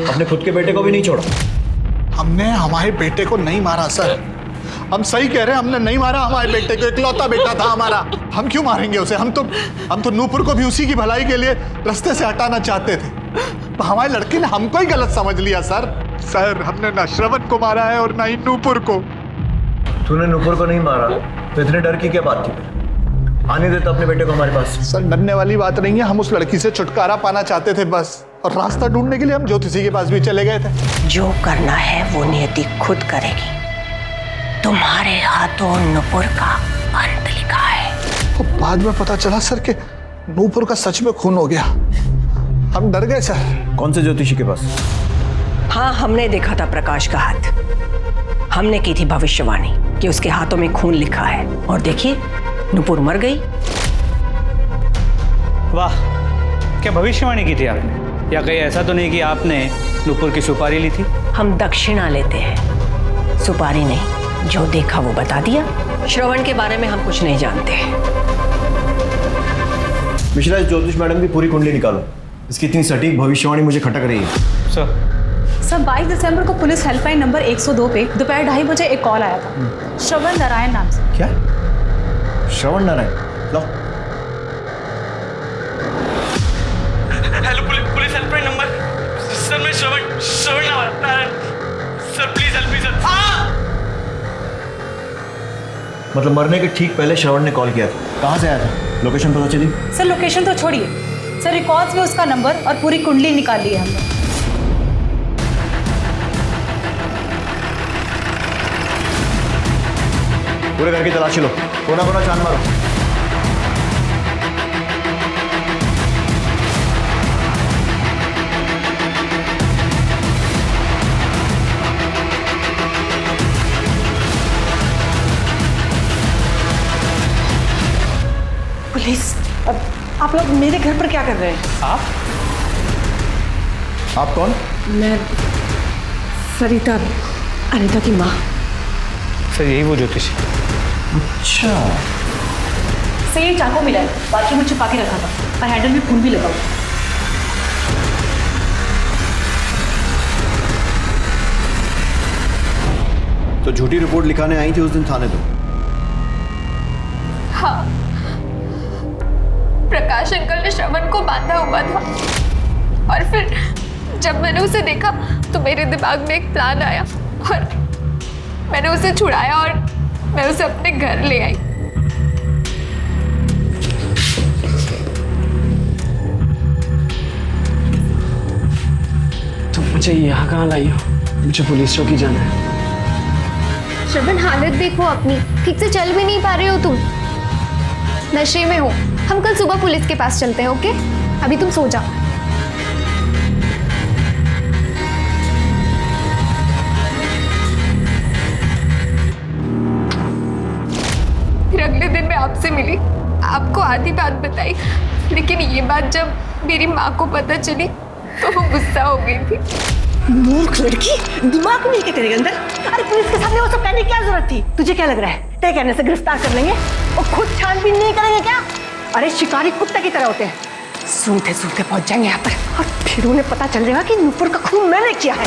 अपने खुद के बेटे को भी नहीं छोड़ा। हमने हमारे बेटे को नहीं मारा सर। हम सही कह रहे हैं, हमने नहीं मारा हमारे बेटे को। इकलौता बेटा था हमारा। हम क्यों मारेंगे उसे? हम तो नूपुर को भी उसी की भलाई के लिए रास्ते से हटाना चाहते थे। तो हमारे लड़के ने हमको ही गलत समझ लिया सर। हमने ना श्रवण को मारा है और ना ही नूपुर को। तूने नूपुर को नहीं मारा तो इतने डर की क्या बात थी? आने देता अपने बेटे को हमारे पास। सर, डरने वाली बात नहीं है। हम उस लड़की से छुटकारा पाना चाहते थे बस। और रास्ता ढूंढने के लिए हम ज्योतिषी के पास भी चले गए थे। जो करना है वो नियति खुद करेगी। तुम्हारे हाथों नूपुर का अंत लिखा है। तो बाद में पता चला सर कि नूपुर का सच में खून हो गया। हम डर गए सर। कौन से ज्योतिषी के पास? हाँ, हमने देखा था प्रकाश का हाथ। हमने की थी भविष्यवाणी कि उसके हाथों में खून लिखा है, और देखिए नूपुर मर गई। वाह, क्या भविष्यवाणी की थी आपने? या कहीं ऐसा तो नहीं कि आपने नूपुर की सुपारी ली थी? हम दक्षिणा लेते हैं, सुपारी नहीं। जो देखा वो बता दिया। श्रवण के बारे में हम कुछ नहीं जानते। मिश्रा, इस ज्योतिष मैडम की पूरी कुंडली निकालो। इसकी इतनी सटीक भविष्यवाणी मुझे खटक रही है। सर 22 दिसंबर को पुलिस हेल्पलाइन नंबर 102 पे दोपहर 2:30 बजे एक कॉल आया था, श्रवण नारायण नाम से। क्या? श्रवण नारायण? लो। Hello, police helpline number. Sir, मैं Shravan Narayan. Sir please help me sir. मतलब मरने के ठीक पहले श्रवण ने कॉल किया था। कहाँ से आया था? लोकेशन पता चली? सर लोकेशन तो छोड़िए, सर रिकॉर्ड्स में उसका नंबर और पूरी कुंडली निकाल ली है हमने। पूरे घर की तलाशी लो, कोना कोना छान मारो। पुलिस, अब आप लोग मेरे घर पर क्या कर रहे हैं? आप कौन? मैं सरिता, अनिता की माँ। सर यही वो ज्योतिषी। अच्छा। सर ये चाकू मिला है, बाथरूम में छुपा के रखा था और हैंडल में खून भी लगा हुआ। तो झूठी रिपोर्ट लिखाने आई थी उस दिन थाने पे? हाँ, प्रकाश अंकल ने श्रवण को बांधा हुआ था, और फिर जब मैंने उसे देखा तो मेरे दिमाग में एक प्लान आया और मैंने उसे छुड़ाया और मैं उसे अपने घर ले आई। तुम मुझे यहाँ कहाँ लाई हो? मुझे पुलिस चौकी जाना है। श्रवण, हालत देखो अपनी, ठीक से चल भी नहीं पा रहे हो तुम। नशे में हो। हम कल सुबह पुलिस के पास चलते हैं, ओके? अभी तुम सो जाओ। फिर अगले दिन मैं आपसे मिली, आपको आधी बात बताई, लेकिन ये बात जब मेरी माँ को पता चली तो वो गुस्सा हो गई थी। मूर्ख लड़की, दिमाग नहीं है तेरे अंदर? अरे पुलिस के सामने वो सब कहने की क्या जरूरत थी? तुझे क्या लग रहा है तेरे कहने से गिरफ्तार कर लेंगे और खुद छानबीन नहीं करेंगे क्या? अरे शिकारी कुत्ते की तरह होते हैं, सूंघते सूंघते पहुंच जाएंगे यहाँ पर और फिर उन्हें पता चल जाएगा कि नुपुर का खून मैंने किया है।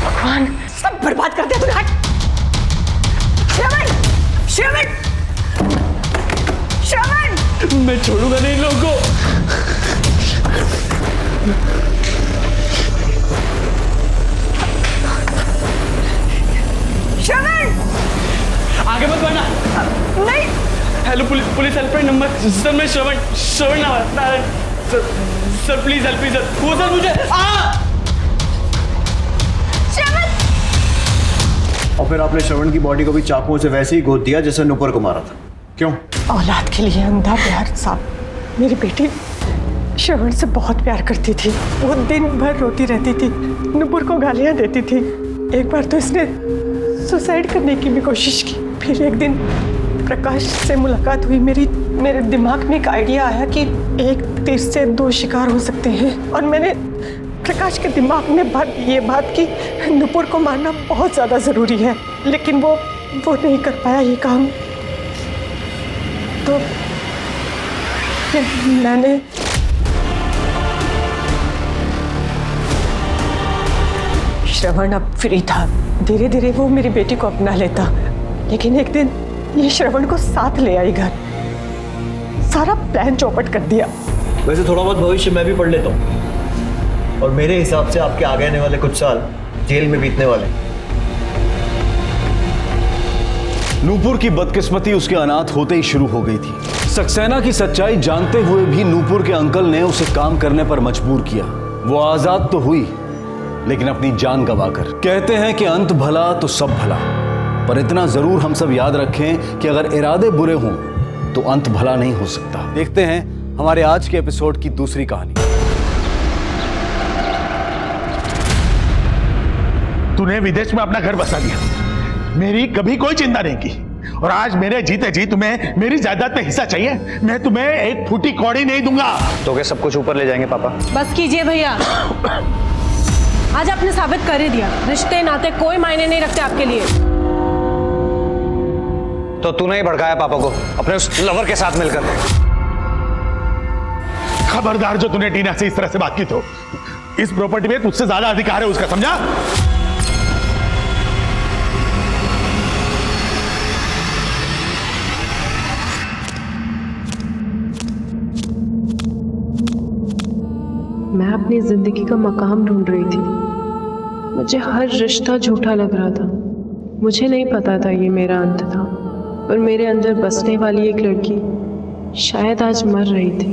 भगवान, सब बर्बाद कर दिया तूने। हट श्रवण, श्रवण, श्रवण, मैं छोड़ूंगा नहीं इन लोगों को। श्रवण, आगे मत बढ़ना। नहीं। Hello police helpline number. Sir मैं Shravan Narayan. Sir please help me sir. वो सर मुझे श्रवण। और फिर आपने श्रवण की बॉडी को भी चाकुओं से वैसे ही गोद दिया जैसे नुपुर को मारा था। क्यों? औलाद के लिए अंधा प्यार साहब। मेरी बेटी श्रवण से बहुत प्यार करती थी। वो दिन भर रोती रहती थी, नुपुर को गालियां देती थी। एक बार तो इसने सुसाइड करने की भी कोशिश की। फिर एक दिन प्रकाश से मुलाकात हुई। मेरे दिमाग में एक आइडिया आया कि एक तीर से दो शिकार हो सकते हैं, और मैंने प्रकाश के दिमाग में ये बात कि नुपुर को मारना बहुत ज़्यादा ज़रूरी है, लेकिन वो नहीं कर पाया ये काम। तो फिर मैंने श्रवण अब फ्री था। धीरे धीरे वो मेरी बेटी को अपना लेता, लेकिन एक दिन ये श्रवण को साथ ले आई घर। सारा प्लान चौपट कर दिया। वैसे थोड़ा बहुत भविष्य मैं भी पढ़ लेता हूँ, और मेरे हिसाब से आपके आगे आने वाले कुछ साल जेल में बीतने वाले। नूपुर की बदकिस्मती उसके अनाथ होते ही शुरू हो गई थी। सक्सेना की सच्चाई जानते हुए भी नूपुर के अंकल ने उसे काम करने पर मजबूर किया। वो आजाद तो हुई, लेकिन अपनी जान गंवाकर। कहते हैं कि अंत भला तो सब भला, पर इतना जरूर हम सब याद रखें कि अगर इरादे बुरे हों तो अंत भला नहीं हो सकता। देखते हैं हमारे आज के एपिसोड की दूसरी कहानी। तूने विदेश में अपना घर बसा लिया, मेरी कभी कोई चिंता नहीं की, और आज मेरे जीते जी तुम्हें मेरी जायदाद में हिस्सा चाहिए। मैं तुम्हें एक फूटी कौड़ी नहीं दूंगा। तो क्या सब कुछ ऊपर ले जाएंगे पापा? बस कीजिए भैया, आज आपने साबित कर ही दिया रिश्ते नाते कोई मायने नहीं रखते आपके लिए। तो तूने ही भड़काया पापा को अपने उस लवर के साथ मिलकर। खबरदार, जो तूने टीना से इस तरह से बात की तो इस प्रॉपर्टी में तुझसे ज्यादा अधिकार है उसका, समझा? मैं अपनी जिंदगी का मकाम ढूंढ रही थी। मुझे हर रिश्ता झूठा लग रहा था। मुझे नहीं पता था ये मेरा अंत था, पर मेरे अंदर बसने वाली एक लड़की शायद आज मर रही थी।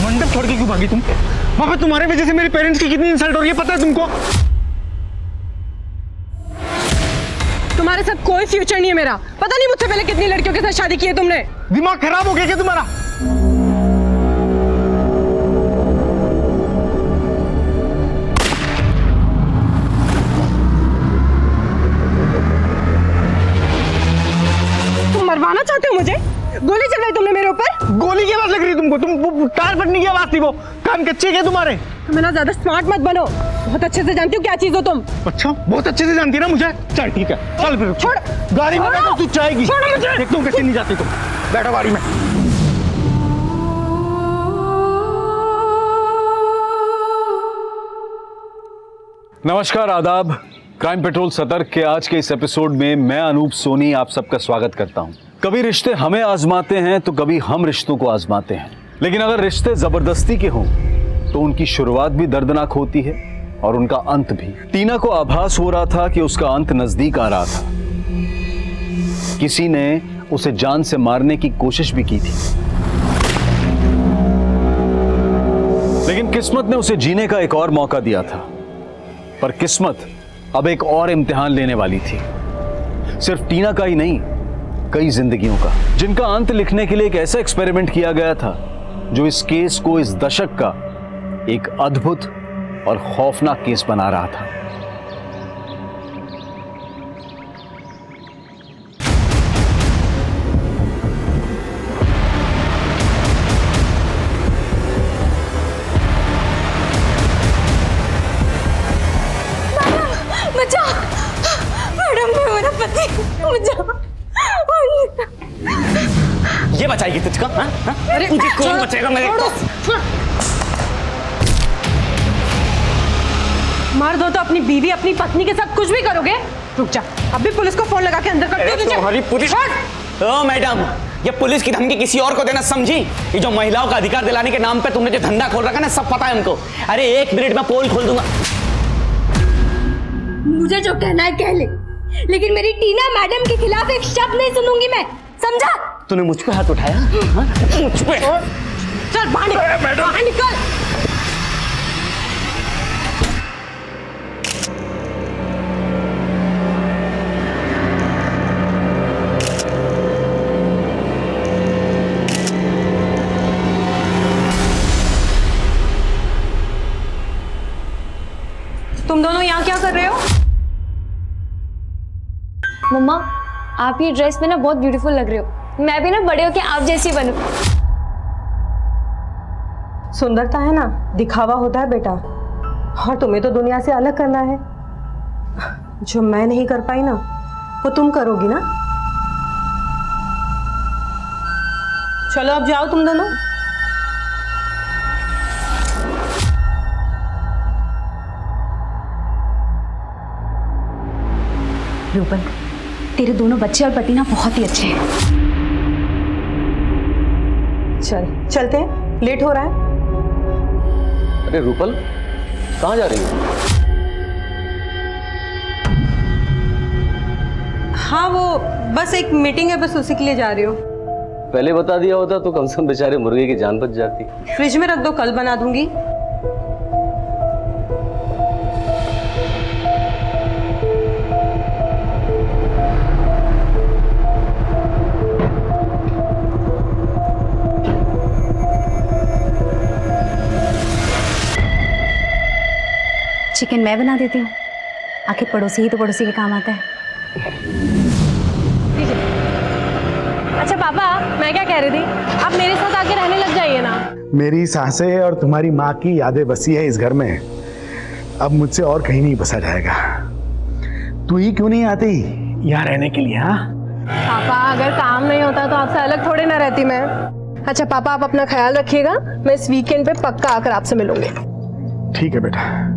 मंडप छोड़ के क्यों भागी तुम? वहां पे तुम्हारे वजह से मेरे पेरेंट्स की कितनी इंसल्ट हो रही है, पता है तुमको? तुम्हारे साथ कोई फ्यूचर नहीं है मेरा। पता नहीं मुझसे पहले कितनी लड़कियों के साथ शादी की है तुमने। दिमाग खराब हो गया क्या तुम्हारा? तुम मरवाना चाहते हो मुझे? गोली चलवाई तुमने मेरे ऊपर? गोली की आवाज लग रही तुमको? तुम वो टायर फटने की आवाज थी, वो कान कच्चे क्या तुम्हारे? तुम्हें ना ज्यादा स्मार्ट मत बनो, बहुत अच्छे से जानती हूँ क्या चीज हो तुम। अच्छा, बहुत अच्छे से जानती है ना मुझे। चल ठीक है, चल फिर छोड़। गाड़ी में बैठो, तू जाएगी। छोड़ो मुझे। देखता हूँ कैसे नहीं जाती तुम। बैठो गाड़ी में। नमस्कार, आदाब। क्राइम पेट्रोल सतर्क के आज के इस एपिसोड में मैं अनूप सोनी आप सबका स्वागत करता हूं। कभी रिश्ते हमें आजमाते हैं तो कभी हम रिश्तों को आजमाते हैं, लेकिन अगर रिश्ते जबरदस्ती के हों तो उनकी शुरुआत भी दर्दनाक होती है और उनका अंत भी। टीना को आभास हो रहा था कि उसका अंत नजदीक आ रहा था। किसी ने उसे जान से मारने की कोशिश भी की थी, लेकिन किस्मत ने उसे जीने का एक और मौका दिया था। पर किस्मत अब एक और इम्तिहान लेने वाली थी, सिर्फ टीना का ही नहीं, कई जिंदगियों का, जिनका अंत लिखने के लिए एक ऐसा एक्सपेरिमेंट किया गया था जो इस केस को इस दशक का एक अद्भुत और खौफनाक केस बना रहा था। बचाओ, बचाएगी तुझको? अरे मुझे कौन बचाएगा मेरे को? मार दो तो अपनी बीवी अपनी पत्नी के साथ कुछ भी करोगे? रुक जा, अभी पुलिस को फोन लगा के अंदर कर दो। तुम्हारी पुलिस? ओ मैडम, ये पुलिस की धमकी किसी और को देना समझी? ये जो महिलाओं का अधिकार दिलाने के नाम पे तुमने जो धंधा खोल रखा ना, सब पता है हमको। अरे 1 मिनट में पोल खोल दूंगा। मुझे जो कहना है कह ले, लेकिन मेरी टीना मैडम के खिलाफ एक शब्द नहीं सुनूंगी मैं, समझा? तूने मुझ पे हाथ उठाया? मुझ पे? चल बाहर निकल। तुम दोनों यहाँ क्या कर रहे हो? मम्मा, आप ये ड्रेस में ना बहुत ब्यूटीफुल लग रहे हो। मैं भी ना बड़े होके आप जैसी बनूं। सुंदरता है ना, दिखावा होता है बेटा, और तुम्हें तो दुनिया से अलग करना है। जो मैं नहीं कर पाई ना, वो तुम करोगी ना। चलो अब जाओ तुम दोनों। रूपल, तेरे दोनों बच्चे और पति ना बहुत ही अच्छे हैं। चलते हैं, लेट हो रहा है। अरे रूपल, कहाँ जा रही हो? हाँ, वो बस एक मीटिंग है, बस उसी के लिए जा रही हूँ। पहले बता दिया होता तो कम से कम बेचारे मुर्गे की जान बच जाती। फ्रिज में रख दो, कल बना दूंगी। चिकन मैं बना देती हूँ, आखिर पड़ोसी ही तो पड़ोसी के काम आता है। अच्छा पापा, मैं क्या कह रही थी, आप मेरे साथ आके रहने लग जाइए ना। मेरी सांसें और तुम्हारी माँ की यादें बसी है इस घर में। अब मुझसे और कहीं नहीं बसा जाएगा। तू ही क्यों नहीं आती यहाँ रहने के लिए? हाँ पापा, अगर काम नहीं होता तो आपसे अलग थोड़े ना रहती मैं। अच्छा पापा, आप अपना ख्याल रखिएगा, मैं इस वीकेंड पे पक्का आकर आपसे मिलूंगी। ठीक है बेटा।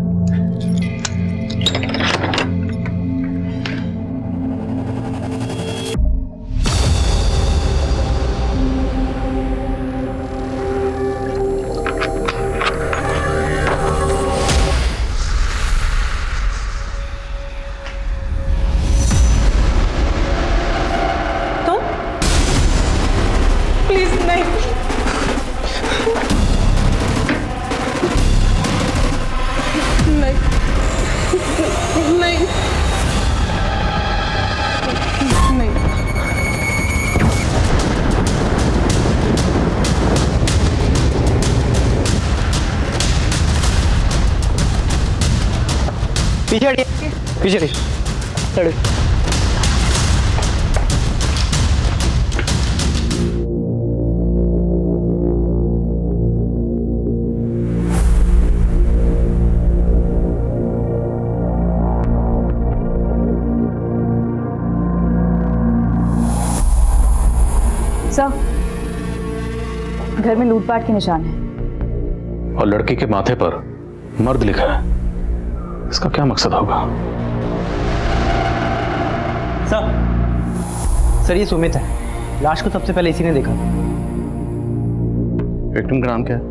पीछे हटिए, पीछे हटिए। सर, घर में लूटपाट के निशान है और लड़की के माथे पर मर्द लिखा है। इसका क्या मकसद होगा? सर ये सुमित है, लाश को सबसे पहले इसी ने देखा। विक्टिम का नाम क्या है?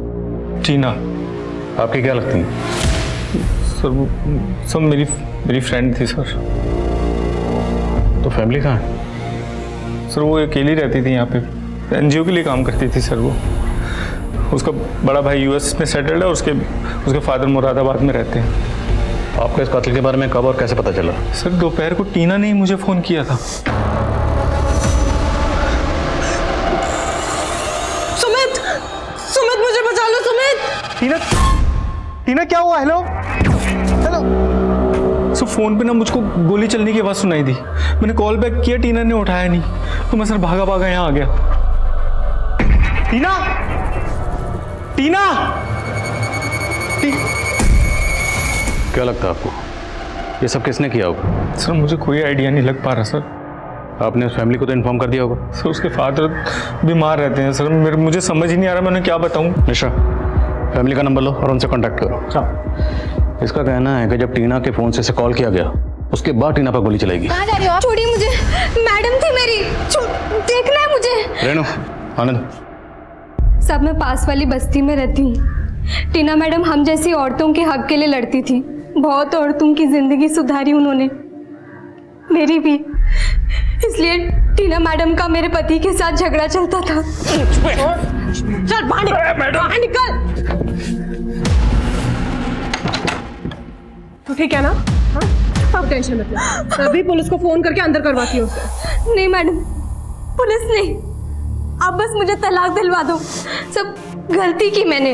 टीना। आपकी क्या लगती है? सर वो सब मेरी फ्रेंड थी सर। तो फैमिली कहाँ है? सर वो अकेली रहती थी यहाँ पे, एनजीओ के लिए काम करती थी सर। वो उसका बड़ा भाई यूएस में सेटल्ड है और उसके फादर मुरादाबाद में रहते हैं। आपको इस कातिल के बारे में कब और कैसे पता चला? सर दोपहर को टीना ने ही मुझे फोन किया था। सुमित मुझे बचा लो सुमित। टीना क्या हुआ? हेलो सर, फोन पे ना मुझको गोली चलने की आवाज सुनाई दी। मैंने कॉल बैक किया, टीना ने उठाया नहीं, तो मैं सर भागा यहाँ आ गया। टीना क्या लगता है आपको ये सब किसने किया होगा? सर मुझे कोई आइडिया नहीं लग पा रहा सर। आपने उस फैमिली को तो इन्फॉर्म कर दिया होगा। सर उसके फादर बीमार रहते हैं सर, मुझे समझ ही नहीं आ रहा मैं उन्हें क्या बताऊं। मिश्रा, फैमिली का नंबर लो और उनसे कांटेक्ट करो। इसका कहना है कि जब टीना के फ़ोन से कॉल किया गया उसके बाद टीना पर गोली चलाएगी। कहाँ जा रही हो आप? छोड़िए मुझे, मैडम थी मेरी, देखना है मुझे। रेणु, आनंद। सब मैं पास वाली बस्ती में रहती हूँ। टीना मैडम हम जैसी औरतों के हक के लिए लड़ती थी। बहुत औरतों की जिंदगी सुधारी उन्होंने, मेरी भी। इसलिए टीना मैडम का मेरे पति के साथ झगड़ा चलता था। चल बाहर निकल। तो ठीक है ना? हाँ? अब टेंशन मत ले, अभी पुलिस को फोन करके अंदर करवाती हूँ उसे। नहीं मैडम, पुलिस नहीं, आप बस मुझे तलाक दिलवा दो। सब गलती की मैंने।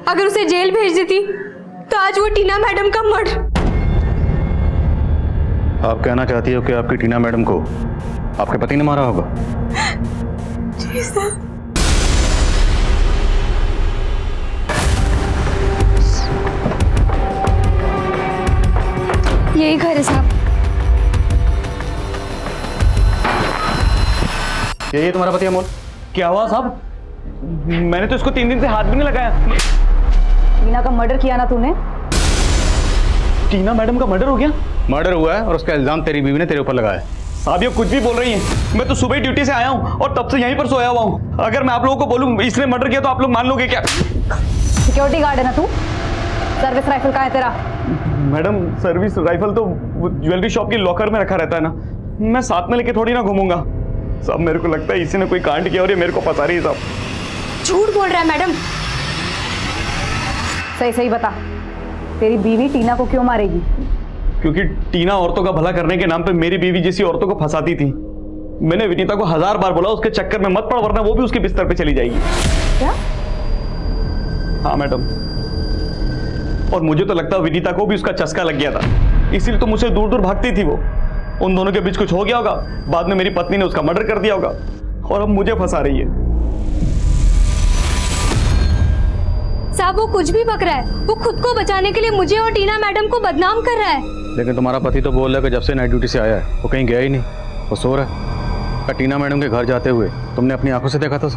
अगर उसे जेल भेज देती तो आज वो टीना मैडम का मर्डर। आप कहना चाहती हो कि आपकी टीना मैडम को आपके पति ने मारा होगा? जी सर। यही घर है साहब। ये तुम्हारा पति अमोल? क्या हुआ साहब? मैंने तो इसको 3 दिन से हाथ भी नहीं लगाया। टीना का मर्डर किया ना तूने? टीना मैडम का मर्डर हो गया? मर्डर हुआ है और उसका इल्जाम तेरी बीवी ने तेरे ऊपर लगाया है। साहब ये कुछ भी बोल रही हैं। मैं तो सुबह ही ड्यूटी से आया हूँ और तब से यहीं पर सोया हुआ हूँ। अगर मैं आप लोगों को बोलूँ इसने मर्डर किया तो आप लोग मान लोगे क्या? सिक्योरिटी गार्ड है ना तू? सर्विस राइफल कहाँ है तेरा? मैडम सर्विस राइफल तो ज्वेलरी शॉप की लॉकर में रखा रहता है ना, मैं साथ में लेके थोड़ी ना घूमूंगा। साहब मेरे को लगता है इसी ने कोई कांड किया और ये मेरे को फंसा रही है। साहब झूठ बोल रहा है मैडम। सही सही बता, तेरी बीवी टीना को क्यों मारेगी? क्योंकि टीना औरतों का भला करने के नाम पे मेरी बीवी जैसी औरतों को फंसाती थी। मैंने विनीता को 1000 बार बोला उसके चक्कर में मत पड़, वरना वो भी उसके बिस्तर पे चली जाएगी। क्या? हाँ मैडम, और मुझे तो लगता है विनीता को भी उसका चस्का लग गया था, इसीलिए तो मुझसे दूर दूर भागती थी वो। उन दोनों के बीच कुछ हो गया होगा, बाद में मेरी पत्नी ने उसका मर्डर कर दिया होगा और अब मुझे फंसा रही है। साहब वो कुछ भी बक रहा है, वो खुद को बचाने के लिए मुझे और टीना मैडम को बदनाम कर रहा है। लेकिन तुम्हारा पति तो बोल रहा है कि जब से नाइट ड्यूटी से आया है वो कहीं गया ही नहीं, वो सो रहा है। क्या टीना मैडम के घर जाते हुए तुमने अपनी आंखों से देखा था?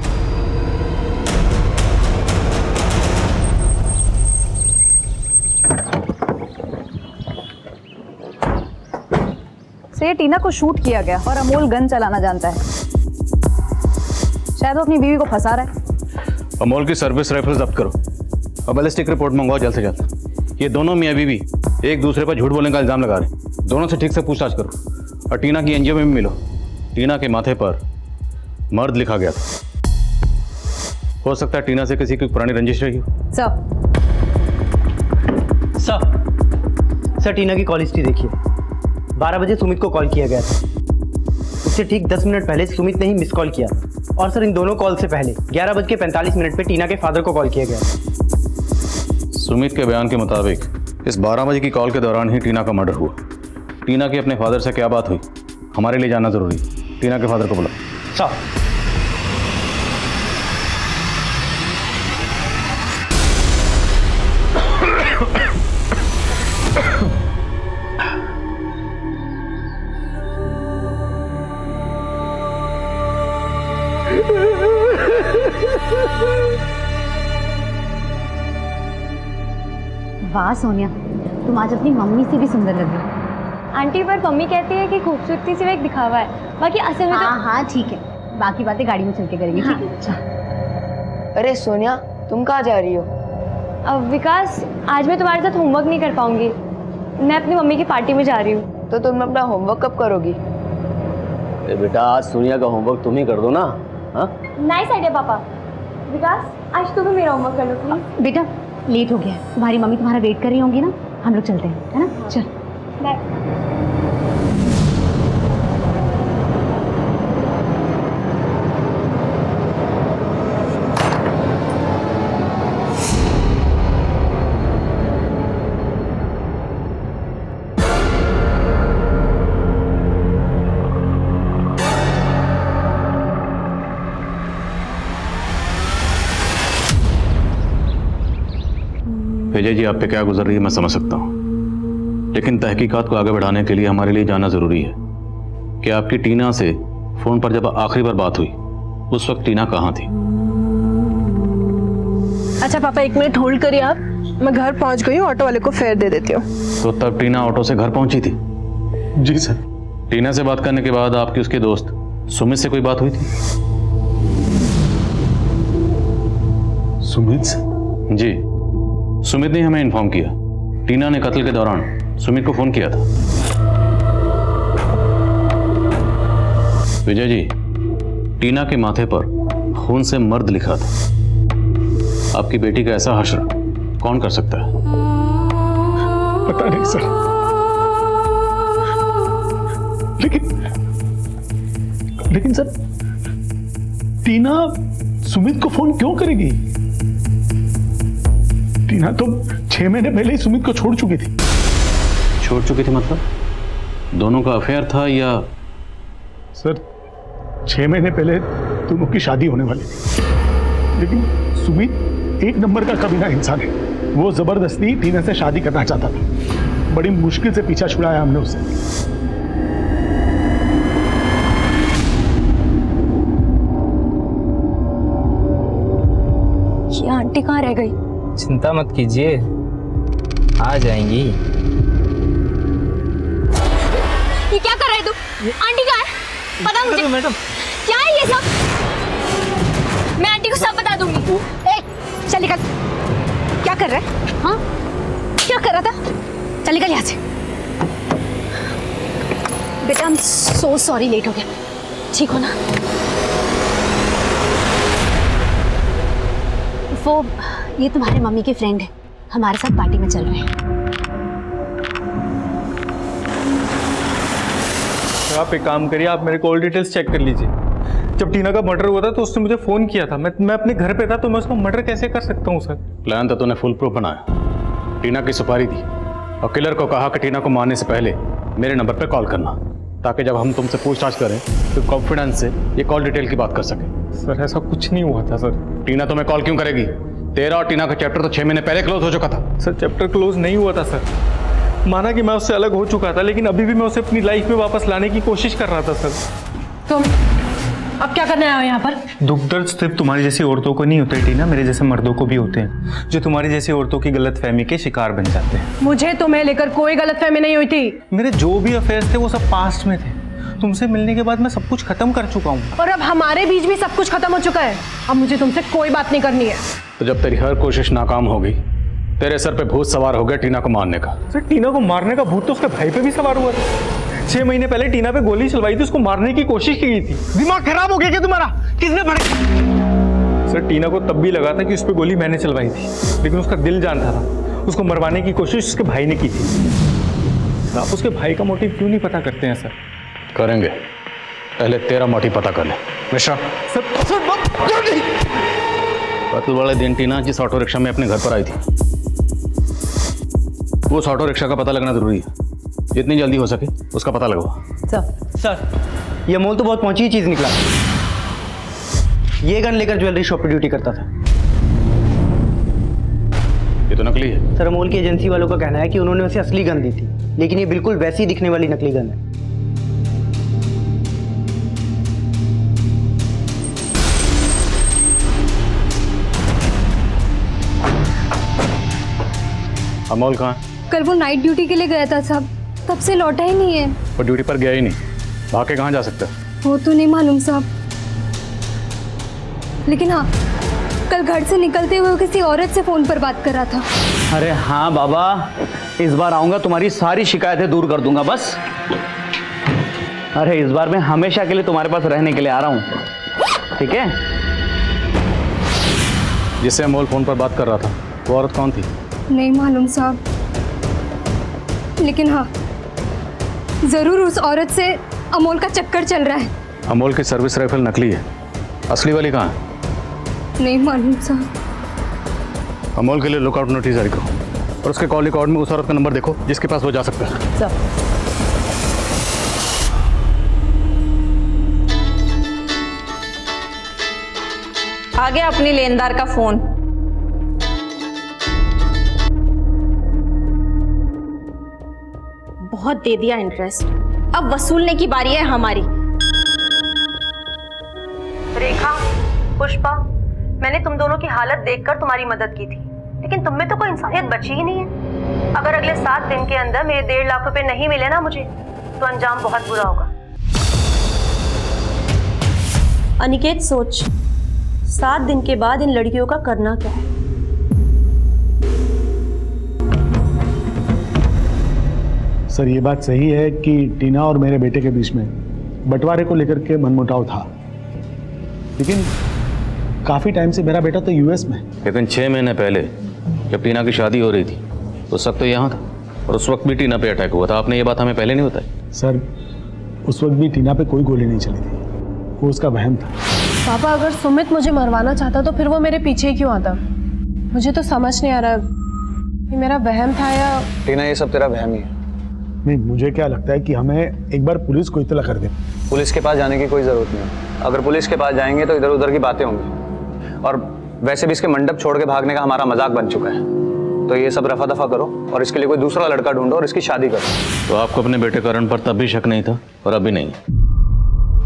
से टीना को शूट किया गया और अमोल गन चलाना जानता है। शायद वो अपनी बीवी को फंसा रहा है। अमोल की सर्विस राइफल जब्त करो और बैलिस्टिक रिपोर्ट मंगवाओ जल्द से जल्द। ये दोनों मियाँ बीवी एक दूसरे पर झूठ बोलने का इल्जाम लगा रहे। दोनों से ठीक से पूछताछ करो और टीना की एनजीओ में भी मिलो। टीना के माथे पर मर्द लिखा गया था। हो सकता है टीना से किसी की पुरानी रंजिश रही हो। सर टीना की कॉल हिस्ट्री देखिए। 12 बजे सुमित को कॉल किया गया था, उससे ठीक 10 मिनट पहले सुमित ने ही मिस कॉल किया। और सर इन दोनों कॉल से पहले 11:45 पे टीना के फादर को कॉल किया गया। सुमित के बयान के मुताबिक इस 12 बजे की कॉल के दौरान ही टीना का मर्डर हुआ। टीना की अपने फादर से क्या बात हुई हमारे लिए जानना जरूरी। टीना के फादर को बुलाओ। सर वाह सोनिया, तुम आज अपनी मम्मी से भी सुंदर लग रही हो। आंटी पर मम्मी कहती है कि खूबसूरती सिर्फ एक दिखावा है, बाकी असल में हाँ ठीक है, बाकी बातें गाड़ी में चल के करेंगे। ठीक है अच्छा। अरे सोनिया तुम कहाँ जा रही हो? अब विकास आज मैं तुम्हारे साथ होमवर्क नहीं कर पाऊंगी, मैं अपनी मम्मी की पार्टी में जा रही हूँ। तो तुम अपना होमवर्क कब करोगी? बेटा आज सोनिया का होमवर्क तुम ही कर दो ना। हाँ नाइस आइडिया पापा। विकास आज तुम भी मेरा होमवर्क कर लो प्लीज। बेटा लेट हो गया, तुम्हारी मम्मी तुम्हारा वेट कर रही होंगी ना, हम लोग चलते हैं, है ना? चल बाय। विजय जी आप पे क्या गुजर रही है मैं समझ सकता हूँ, लेकिन तहकीकात को आगे बढ़ाने के लिए हमारे लिए जानना जरूरी है कि आपकी टीना से फोन पर जब आखिरी बार बात हुई उस वक्त टीना कहाँ थी? अच्छा पापा, 1 मिनट होल्ड करिए आप, मैं घर पहुंच गई हूँ, ऑटो वाले को फेयर दे देती हूँ। तो तब टीना ऑटो से घर पहुंची थी? जी सर। टीना से बात करने के बाद आपकी उसके दोस्त सुमित से कोई बात हुई थी? सुमित से? जी, सुमित ने हमें इन्फॉर्म किया टीना ने कत्ल के दौरान सुमित को फोन किया था। विजय जी, टीना के माथे पर खून से मर्द लिखा था। आपकी बेटी का ऐसा हश्र कौन कर सकता है? पता नहीं सर, लेकिन सर, टीना सुमित को फोन क्यों करेगी? टीना तो 6 महीने पहले ही सुमित को छोड़ चुकी थी। छोड़ चुकी थी मतलब? दोनों का अफेयर था या? सर, 6 महीने पहले दोनों की शादी होने वाली थी, लेकिन सुमित 1 नंबर का कमीना इंसान है। वो जबरदस्ती टीना से शादी करना चाहता था। बड़ी मुश्किल से पीछा छुड़ाया हमने उसे। ये आंटी कहाँ रह गई? चिंता मत कीजिए, आ जाएंगी। ये क्या कर रहे तू? आंटी कहाँ है? पता मुझे। मैडम, क्या है ये सब? मैं आंटी को सब बता दूंगी। ए, चल निकल। क्या कर रहा है? हाँ? क्या कर रहा था? चल निकल यहाँ से। बेटा, I'm so sorry, लेट हो गया। ठीक हो ना? वो ये तुम्हारे मम्मी के फ्रेंड है, हमारे साथ पार्टी में चल रहे हैं। आप एक काम करिए, आप मेरे कॉल डिटेल्स चेक कर लीजिए। जब टीना का मर्डर हुआ था तो उसने मुझे फोन किया था। मैं अपने घर पे था, तो मैं उसको मर्डर कैसे कर सकता हूँ सर? प्लान तो तूने फुल प्रूफ बनाया। टीना की सुपारी दी और किलर को कहा कि टीना को मारने से पहले मेरे नंबर पे कॉल करना, ताकि जब हम तुमसे पूछताछ करें तो कॉन्फिडेंस से ये कॉल डिटेल की बात कर सके। सर, ऐसा कुछ नहीं हुआ था सर। टीना तुम्हें कॉल क्यों करेगी? तेरा और टीना का चैप्टर तो 6 महीने पहले क्लोज हो चुका था। सर, चैप्टर क्लोज नहीं हुआ था सर। माना कि मैं उससे अलग हो चुका था, लेकिन अभी भी मैं उसे अपनी लाइफ में वापस लाने की कोशिश कर रहा था सर। तुम अब क्या करने आए हो यहाँ पर? दुख दर्द सिर्फ तुम्हारी जैसी औरतों को नहीं होते टीना, मेरे जैसे मर्दों को भी होते हैं, जो तुम्हारी जैसी औरतों की गलतफहमी के शिकार बन जाते हैं। मुझे तुम्हें लेकर कोई गलतफहमी नहीं हुई थी। मेरे जो भी अफेयर्स थे वो सब पास्ट में थे। तुमसे मिलने के बाद मैं सब कुछ खत्म कर चुका हूँ। और अब हमारे बीच भी सब कुछ खत्म हो चुका है। अब मुझे तुमसे कोई बात नहीं करनी है। तो जब तेरी हर कोशिश नाकाम हो गई, तेरे सर पे भूत सवार हो गया टीना को मारने का। सर, टीना को मारने का भूत तो उसके भाई पे भी सवार हुआ था। 6 महीने पहले टीना पे गोली चलवाई थी, उसको मारने की कोशिश की गई थी। दिमाग खराब हो गया क्या तुम्हारा? किसने पढ़ा? सर, टीना को तब भी लगा था कि उस पर गोली मैंने चलवाई थी, लेकिन उसका दिल जानता था। उसको मरवाने की कोशिश उसके भाई ने की थी। आप उसके भाई का मोटिव क्यों नहीं पता करते हैं सर? करेंगे, पहले तेरा मोटिव पता कर ले। मिश्रा, कत्ल वाले दिन टीना जिस ऑटो रिक्शा में अपने घर पर आई थी, उस ऑटो रिक्शा का पता लगना जरूरी है। जितनी जल्दी हो सके उसका पता लगवा। सर, ये अमोल तो बहुत पहुंची चीज निकला। ये गन लेकर ज्वेलरी शॉप पर ड्यूटी करता था। ये तो नकली है। सर, अमोल की एजेंसी वालों का कहना है कि उन्होंने उसे असली गन दी थी, लेकिन ये बिल्कुल वैसी दिखने वाली नकली गन है। अमोल कहाँ है? कल वो नाइट ड्यूटी के लिए गया था साहब, तब से लौटा ही नहीं है। वो ड्यूटी पर गया ही नहीं, भाग के कहाँ जा सकता है? वो तो नहीं मालूम साहब, लेकिन हाँ, कल घर से निकलते हुए किसी औरत से फोन पर बात कर रहा था। अरे हाँ बाबा, इस बार आऊंगा, तुम्हारी सारी शिकायतें दूर कर दूंगा बस। अरे इस बार मैं हमेशा के लिए तुम्हारे पास रहने के लिए आ रहा हूँ, ठीक है? जिससे अमोल फोन पर बात कर रहा था वो औरत कौन थी? नहीं मालूम साहब, लेकिन हाँ, जरूर उस औरत से अमोल का चक्कर चल रहा है। अमोल की सर्विस राइफल नकली है, असली वाली कहाँ है? नहीं मालूम साहब। अमोल के लिए लुकआउट नोटिस जारी करो और उसके कॉल रिकॉर्ड में उस औरत का नंबर देखो जिसके पास वो जा सकता है। आ गया अपनी लेनदार का फोन। बहुत दे दिया इंटरेस्ट, अब वसूलने की बारी है हमारी। रेखा, पुष्पा, मैंने तुम दोनों की हालत देखकर तुम्हारी मदद की थी, लेकिन तुम में तो कोई इंसानियत बची ही नहीं है। अगर अगले 7 दिन के अंदर मेरे 1.5 लाख रुपए नहीं मिले ना मुझे, तो अंजाम बहुत बुरा होगा। अनिकेत, सोच 7 दिन के बाद इन लड़कियों का करना क्या है। सर, ये बात सही है कि टीना और मेरे बेटे के बीच में बंटवारे को लेकर के मनमुटाव था, लेकिन काफी टाइम से मेरा बेटा तो यूएस में। लेकिन 6 महीने पहले जब टीना की शादी हो रही थी उस वक्त तो यहाँ था, और उस वक्त भी टीना पे अटैक हुआ था। आपने ये बात हमें पहले नहीं बताई। सर, उस वक्त भी टीना पे कोई गोली नहीं चली थी, वो उसका वहम था। पापा, अगर सुमित मुझे मरवाना चाहता तो फिर वो मेरे पीछे क्यों आता? मुझे तो समझ नहीं आ रहा ये मेरा वहम था या... टीना, ये सब तेरा वहम ही है। नहीं, मुझे क्या लगता है कि हमें एक बार पुलिस को इत्तला कर दे। पुलिस के पास जाने की कोई जरूरत नहीं। अगर पुलिस के पास जाएंगे तो इधर उधर की बातें होंगी, और वैसे भी इसके मंडप छोड़ के भागने का हमारा मजाक बन चुका है। तो ये सब रफा दफा करो और इसके लिए कोई दूसरा लड़का ढूंढो और इसकी शादी करो। तो आपको अपने बेटे करण पर तब भी शक नहीं था और अभी नहीं?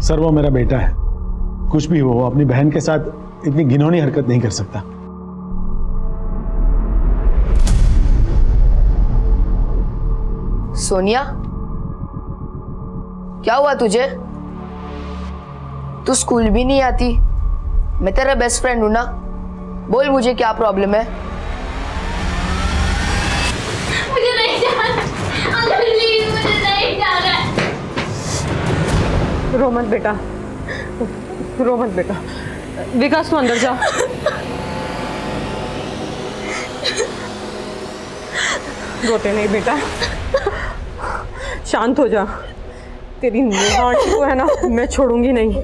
सर, वो मेरा बेटा है, कुछ भी हो, अपनी बहन के साथ इतनी घिनौनी हरकत नहीं कर सकता। सोनिया, क्या हुआ तुझे? तू स्कूल भी नहीं आती, मैं तेरा बेस्ट फ्रेंड हूं ना, बोल मुझे क्या प्रॉब्लम है। मुझे नहीं जाना, अंकल प्लीज मुझे नहीं जाना। रो मत बेटा, रो मत बेटा। विकास, तू अंदर जा। रोते नहीं बेटा, शांत हो जा। तेरी नेहा आंटी को है ना, मैं छोड़ूंगी नहीं।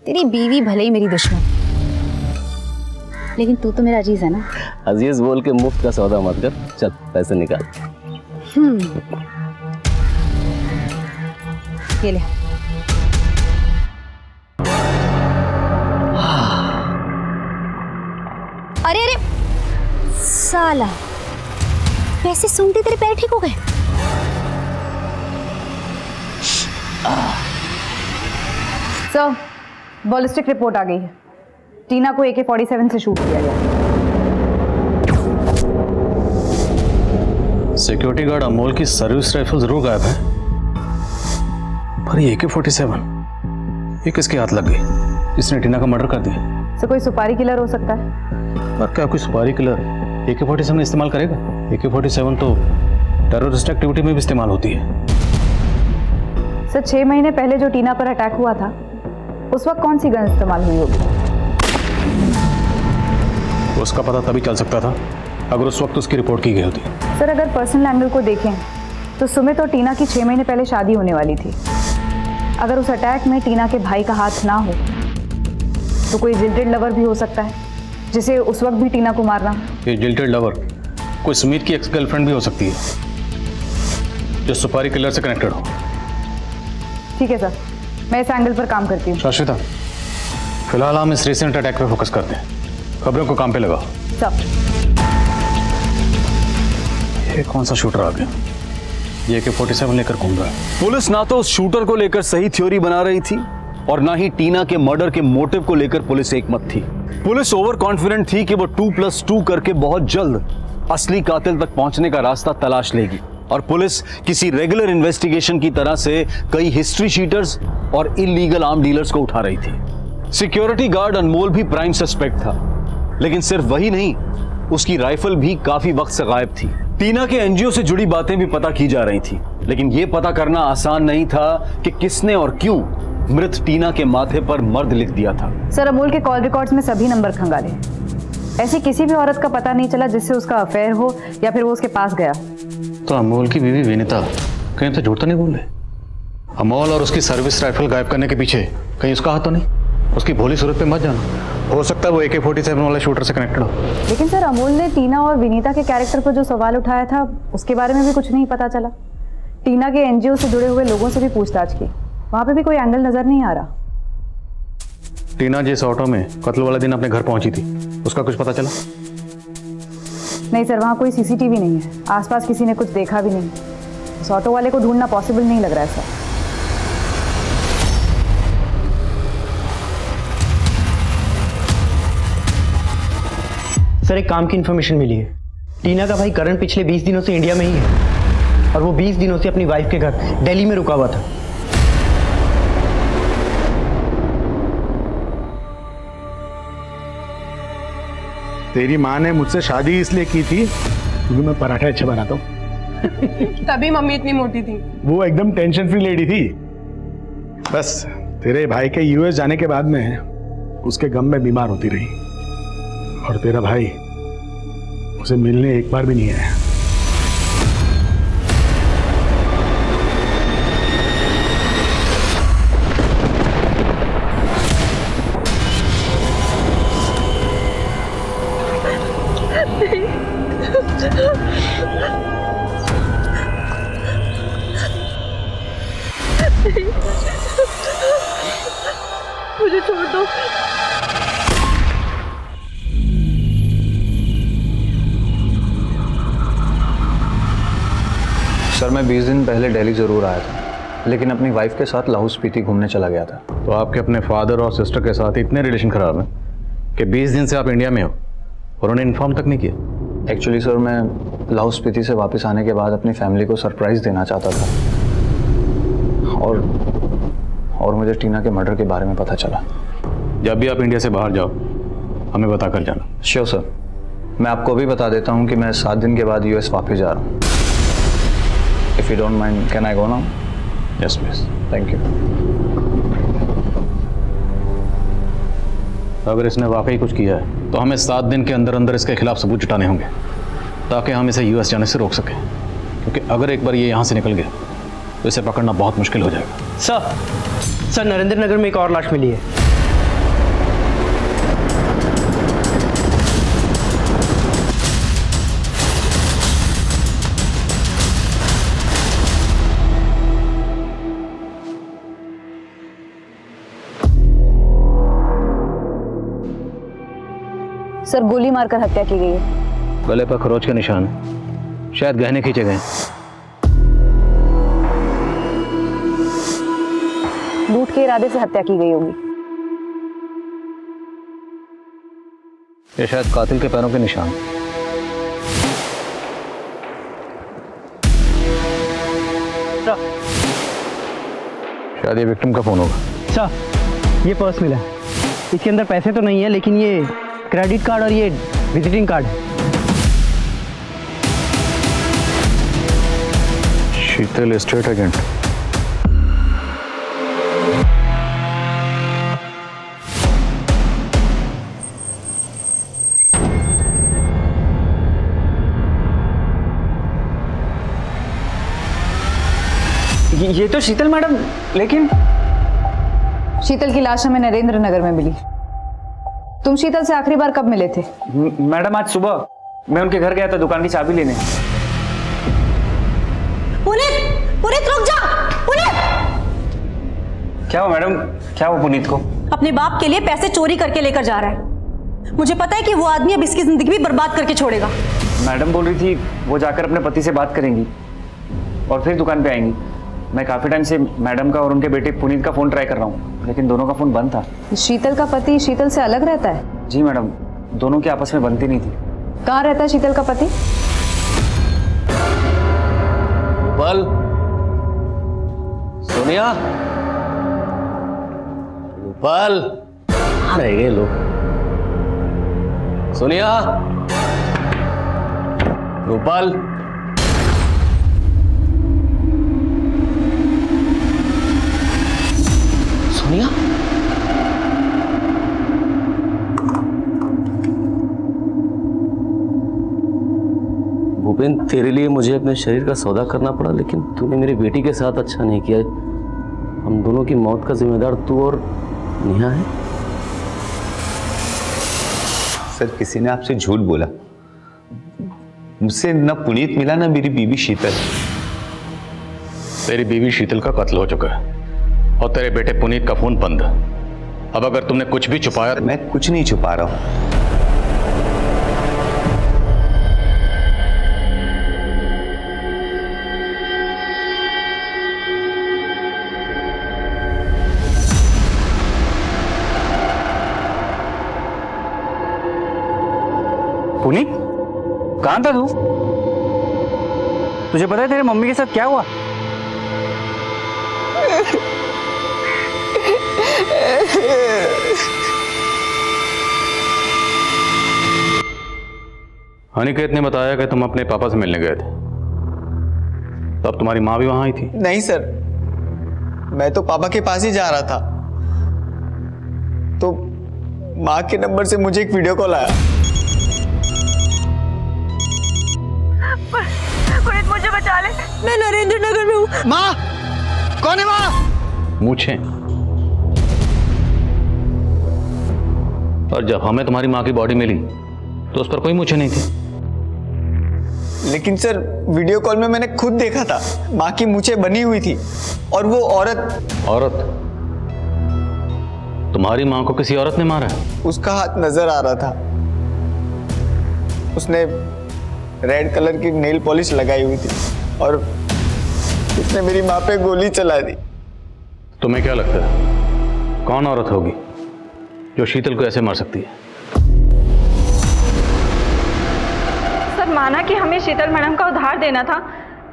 तेरी बीवी भले ही मेरी दुश्मन, लेकिन तू तो मेरा अजीज है ना। अजीज बोल के मुफ्त का सौदा मत कर, चल पैसे निकाल। ये ले। अरे अरे साला, पैसे सूंघते तेरे पैर ठीक हो गए। सर, बॉलिस्टिक रिपोर्ट आ गई है। टीना को AK-47 से शूट किया गया। सिक्योरिटी गार्ड अमोल की सर्विस राइफल जरूर गायब है, पर ये AK-47 ये किसके हाथ लग गई? इसने टीना का मर्डर कर दिया। सर, कोई सुपारी किलर हो सकता है। पर क्या कोई सुपारी किलर AK-47 इस्तेमाल करेगा? AK-47 तो टेररिस्ट एक्टिविटी में भी इस्तेमाल होती है। सर, 6 महीने पहले जो टीना पर अटैक हुआ था, उस वक्त कौन सी गन इस्तेमाल हुई होगी? उसका पता तभी चल सकता था अगर उस वक्त उसकी रिपोर्ट की गई होती। सर, अगर पर्सनल एंगल को देखें तो सुमित और टीना की 6 महीने पहले शादी होने वाली थी। अगर उस अटैक में टीना के भाई का हाथ ना हो तो कोई जिल्टेड लवर भी हो सकता है, जिसे उस वक्त भी टीना को मारना। ये जिल्टेड लवर कोई सुमित की एक्स गर्लफ्रेंड भी हो सकती है जो सुपारी किलर से कनेक्टेड हो। ठीक है सर, मैं इस एंगल पर काम करती हूँ। शाश्विता, फिलहाल हम इस रिसेंट अटैक पे फोकस करते हैं। खबरों को काम पे लगाओ। सब। ये कौन सा शूटर आ गया? ये AK-47 लेकर घूम रहा है। पुलिस ना तो उस शूटर को लेकर सही थ्योरी बना रही थी और ना ही टीना के मर्डर के मोटिव को लेकर पुलिस एकमत थी। पुलिस ओवर कॉन्फिडेंट थी कि वो 2+2 करके बहुत जल्द असली कातिल तक पहुंचने का रास्ता तलाश लेगी, और पुलिस किसी रेगुलर इन्वेस्टिगेशन की तरह से कई हिस्ट्री शीटर्स और इलीगल आर्म डीलर्स को उठा रही थी। सिक्योरिटी गार्ड अनमोल भी प्राइम सस्पेक्ट था, लेकिन सिर्फ वही नहीं, उसकी राइफल भी काफी वक्त से गायब थी। टीना के एनजीओ से जुड़ी बातें भी पता की जा रही थी, लेकिन यह पता करना आसान नहीं था कि किसने और क्यों मृत टीना के माथे पर मर्द लिख दिया था। सर, अमोल के कॉल रिकॉर्ड्स में सभी नंबर खंगाले। ऐसी किसी भी औरत का पता नहीं चला जिससे उसका अफेयर हो या फिर वो उसके पास गया। तो अमोल की बीवी विनीता कहीं तो झूठ तो नहीं बोल रहे? अमोल और उसकी सर्विस राइफल गायब करने के पीछे कहीं उसका हाथ तो नहीं? उसकी भोली सूरत पे मत जाना, हो सकता है वो AK-47 वाले शूटर से कनेक्टेड हो। लेकिन सर, अमोल ने टीना और विनीता के कैरेक्टर पर जो सवाल उठाया था उसके बारे में भी कुछ नहीं पता चला। टीना के एनजीओ से जुड़े हुए लोगों से भी पूछताछ की, वहां पे भी कोई एंगल नजर नहीं आ रहा। टीना जिस ऑटो में कत्ल वाले दिन अपने घर पहुंची थी, उसका कुछ पता चला? नहीं सर, वहाँ कोई सीसीटीवी नहीं है, आसपास किसी ने कुछ देखा भी नहीं। उस ऑटो वाले को ढूंढना पॉसिबल नहीं लग रहा है सर। सर एक काम की इन्फॉर्मेशन मिली है। टीना का भाई करण पिछले 20 दिनों से इंडिया में ही है और वो 20 दिनों से अपनी वाइफ के घर दिल्ली में रुका हुआ था। तेरी माँ ने मुझसे शादी इसलिए की थी क्योंकि मैं पराठे अच्छे बनाता हूँ। तभी मम्मी इतनी मोटी थी। वो एकदम टेंशन फ्री लेडी थी। बस तेरे भाई के यूएस जाने के बाद में उसके गम में बीमार होती रही और तेरा भाई उसे मिलने एक बार भी नहीं आया। मुझे छोड़ दो। सर मैं 20 दिन पहले दिल्ली ज़रूर आया था, लेकिन अपनी वाइफ के साथ लाहौल स्पीति घूमने चला गया था। तो आपके अपने फादर और सिस्टर के साथ इतने रिलेशन खराब हैं कि 20 दिन से आप इंडिया में हो और उन्हें इन्फॉर्म तक नहीं किया। एक्चुअली सर मैं लाहौल स्पीति से वापस आने के बाद अपनी फैमिली को सरप्राइज़ देना चाहता था और मुझे टीना के मर्डर के बारे में पता चला। जब भी आप इंडिया से बाहर जाओ हमें बता कर जाना। Sure sir. मैं आपको भी बता देता हूँ कि मैं 7 दिन के बाद यूएस वापस जा रहा हूँ। If you don't mind, can I go now? Yes, please. Thank you. अगर इसने वाकई कुछ किया है तो हमें 7 दिन के अंदर अंदर इसके खिलाफ सबूत जुटाने होंगे ताकि हम इसे यूएस जाने से रोक सकें, क्योंकि अगर एक बार ये यहाँ से निकल गया तो इसे पकड़ना बहुत मुश्किल हो जाएगा। सर नरेंद्र नगर में एक और लाश मिली है। सर गोली मारकर हत्या की गई है। गले पर खरोच के निशान, शायद गहने खींचे गए। लूट के इरादे से हत्या की गई होगी। ये शायद कातिल के पैरों के निशान। शायद ये विक्टिम का फोन होगा। सर ये पर्स मिला, इसके अंदर पैसे तो नहीं है लेकिन ये क्रेडिट कार्ड और ये विजिटिंग कार्ड है। शीतल स्टेट एजेंट। ये तो शीतल मैडम, लेकिन शीतल की लाश हमें नरेंद्र नगर में मिली। तुम शीतल से आखिरी बार कब मिले थे? मैडम आज सुबह मैं उनके घर गया था दुकान की चाबी लेने। पुनीत रुक जा। पुनीत! क्या हुआ मैडम, क्या हुआ पुनीत को? अपने बाप के लिए पैसे चोरी करके लेकर जा रहा है। मुझे पता है कि वो आदमी अब इसकी जिंदगी भी बर्बाद करके छोड़ेगा। मैडम बोल रही थी वो जाकर अपने पति से बात करेंगी और फिर दुकान पे आएंगी। मैं काफी टाइम से मैडम का और उनके बेटे पुनीत का फोन ट्राई कर रहा हूँ, लेकिन दोनों का फोन बंद था। शीतल का पति शीतल से अलग रहता है? जी मैडम, दोनों की आपस में बनती नहीं थी। कहाँ रहता है शीतल का पति? रूपल, सोनिया, रूपल, कहाँ रह गए लोग? सोनिया, रूपल, सोनिया, भूपेन, तेरे लिए मुझे अपने शरीर का सौदा करना पड़ा, लेकिन तूने मेरी बेटी के साथ अच्छा नहीं किया। हम दोनों की मौत का जिम्मेदार तू और नेहा है। सर किसी ने आपसे झूठ बोला। मुझसे न पुनीत मिला न मेरी बीवी शीतल। तेरी बीवी शीतल का कत्ल हो चुका है और तेरे बेटे पुनीत का फोन बंद। अब अगर तुमने कुछ भी छुपाया, मैं कुछ नहीं छुपा रहा हूं। पुनीत, कहाँ था तू? तुझे पता है तेरे मम्मी के साथ क्या हुआ? अनिकेत ने बताया कि तुम अपने पापा से मिलने गए थे, तब तुम्हारी माँ भी वहां आई थी। नहीं सर, मैं तो पापा के पास ही जा रहा था, तो माँ के नंबर से मुझे एक वीडियो कॉल आया। पुनीत मुझे बचा ले, मैं नरेंद्र नगर में हूँ। माँ, कौन है माँ? मूछें। और जब हमें तुम्हारी माँ की बॉडी मिली तो उस पर कोई मूछें नहीं थी। लेकिन सर, वीडियो कॉल में मैंने खुद देखा था, माँ की मूछें बनी हुई थी और वो औरत तुम्हारी माँ को किसी औरत ने मारा है? उसका हाथ नजर आ रहा था। उसने रेड कलर की नेल पॉलिश लगाई हुई थी और उसने मेरी माँ पे गोली चला दी। तुम्हें क्या लगता है कौन औरत होगी जो शीतल को ऐसे मार सकती है? सर, माना कि हमें शीतल मैडम का उधार देना था,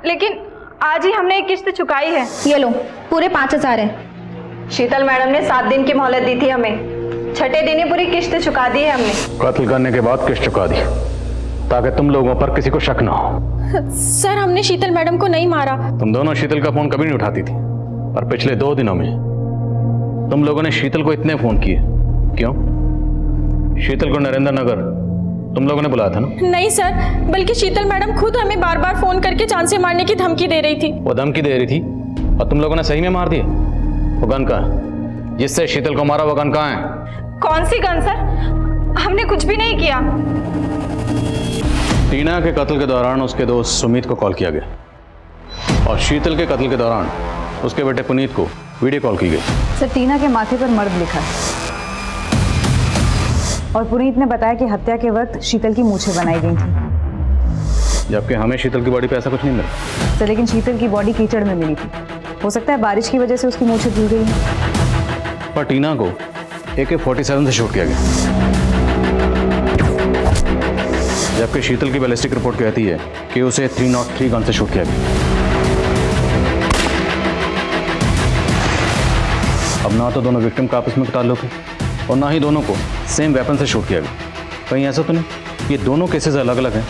लेकिन आज ही हमने एक किस्त चुकाई है। ये लो, पूरे 5,000 है। शीतल मैडम ने 7 दिन की मोहलत दी थी हमें, 6ठे दिन ही पूरी किस्त चुका दी है हमने। कत्ल करने के बाद किस्त चुका दी ताकि तुम लोगों पर किसी को शक ना हो। सर, हमने शीतल मैडम को नहीं मारा। तुम दोनों शीतल का फोन कभी नहीं उठाती थी, और पिछले 2 दिनों में तुम लोगों ने शीतल को इतने फोन किए क्यों? शीतल को नरेंद्र नगर तुम लोगों ने बुलाया था ना? नहीं सर, बल्कि शीतल मैडम खुद हमें बार बार फोन करके जान से मारने की धमकी दे रही थी। वो धमकी दे रही थी और तुम लोगों ने सही में मार दिया? वो गन कहाँ है? जिससे शीतल को मारा वो गन कहाँ है? कौन सी गन सर? हमने कुछ भी नहीं किया। टीना के कत्ल के दौरान उसके दोस्त सुमित को कॉल किया गया और शीतल के कत्ल के दौरान उसके बेटे पुनीत को वीडियो कॉल की गई। सर, टीना के माथे पर मर्द लिखा है और पुनीत ने बताया कि हत्या के वक्त शीतल की मूछें बनाई गई थी, जबकि हमें शीतल की बॉडी पे ऐसा कुछ नहीं मिला। सर, लेकिन शीतल की बॉडी कीचड़ में मिली थी। हो सकता है बारिश की वजह से उसकी मूछें धुल गई हैं। पर टीना को AK-47 से शूट किया गया, जबकि शीतल की बैलिस्टिक रिपोर्ट कहती है कि उसे 303 गन से शूट किया गया। अब ना तो दोनों विक्टिम का आपस में ताल्लुक है और ना ही दोनों को सेम वेपन से शूट किया गया। कहीं ऐसा तो नहीं ये दोनों केसेस अलग अलग हैं,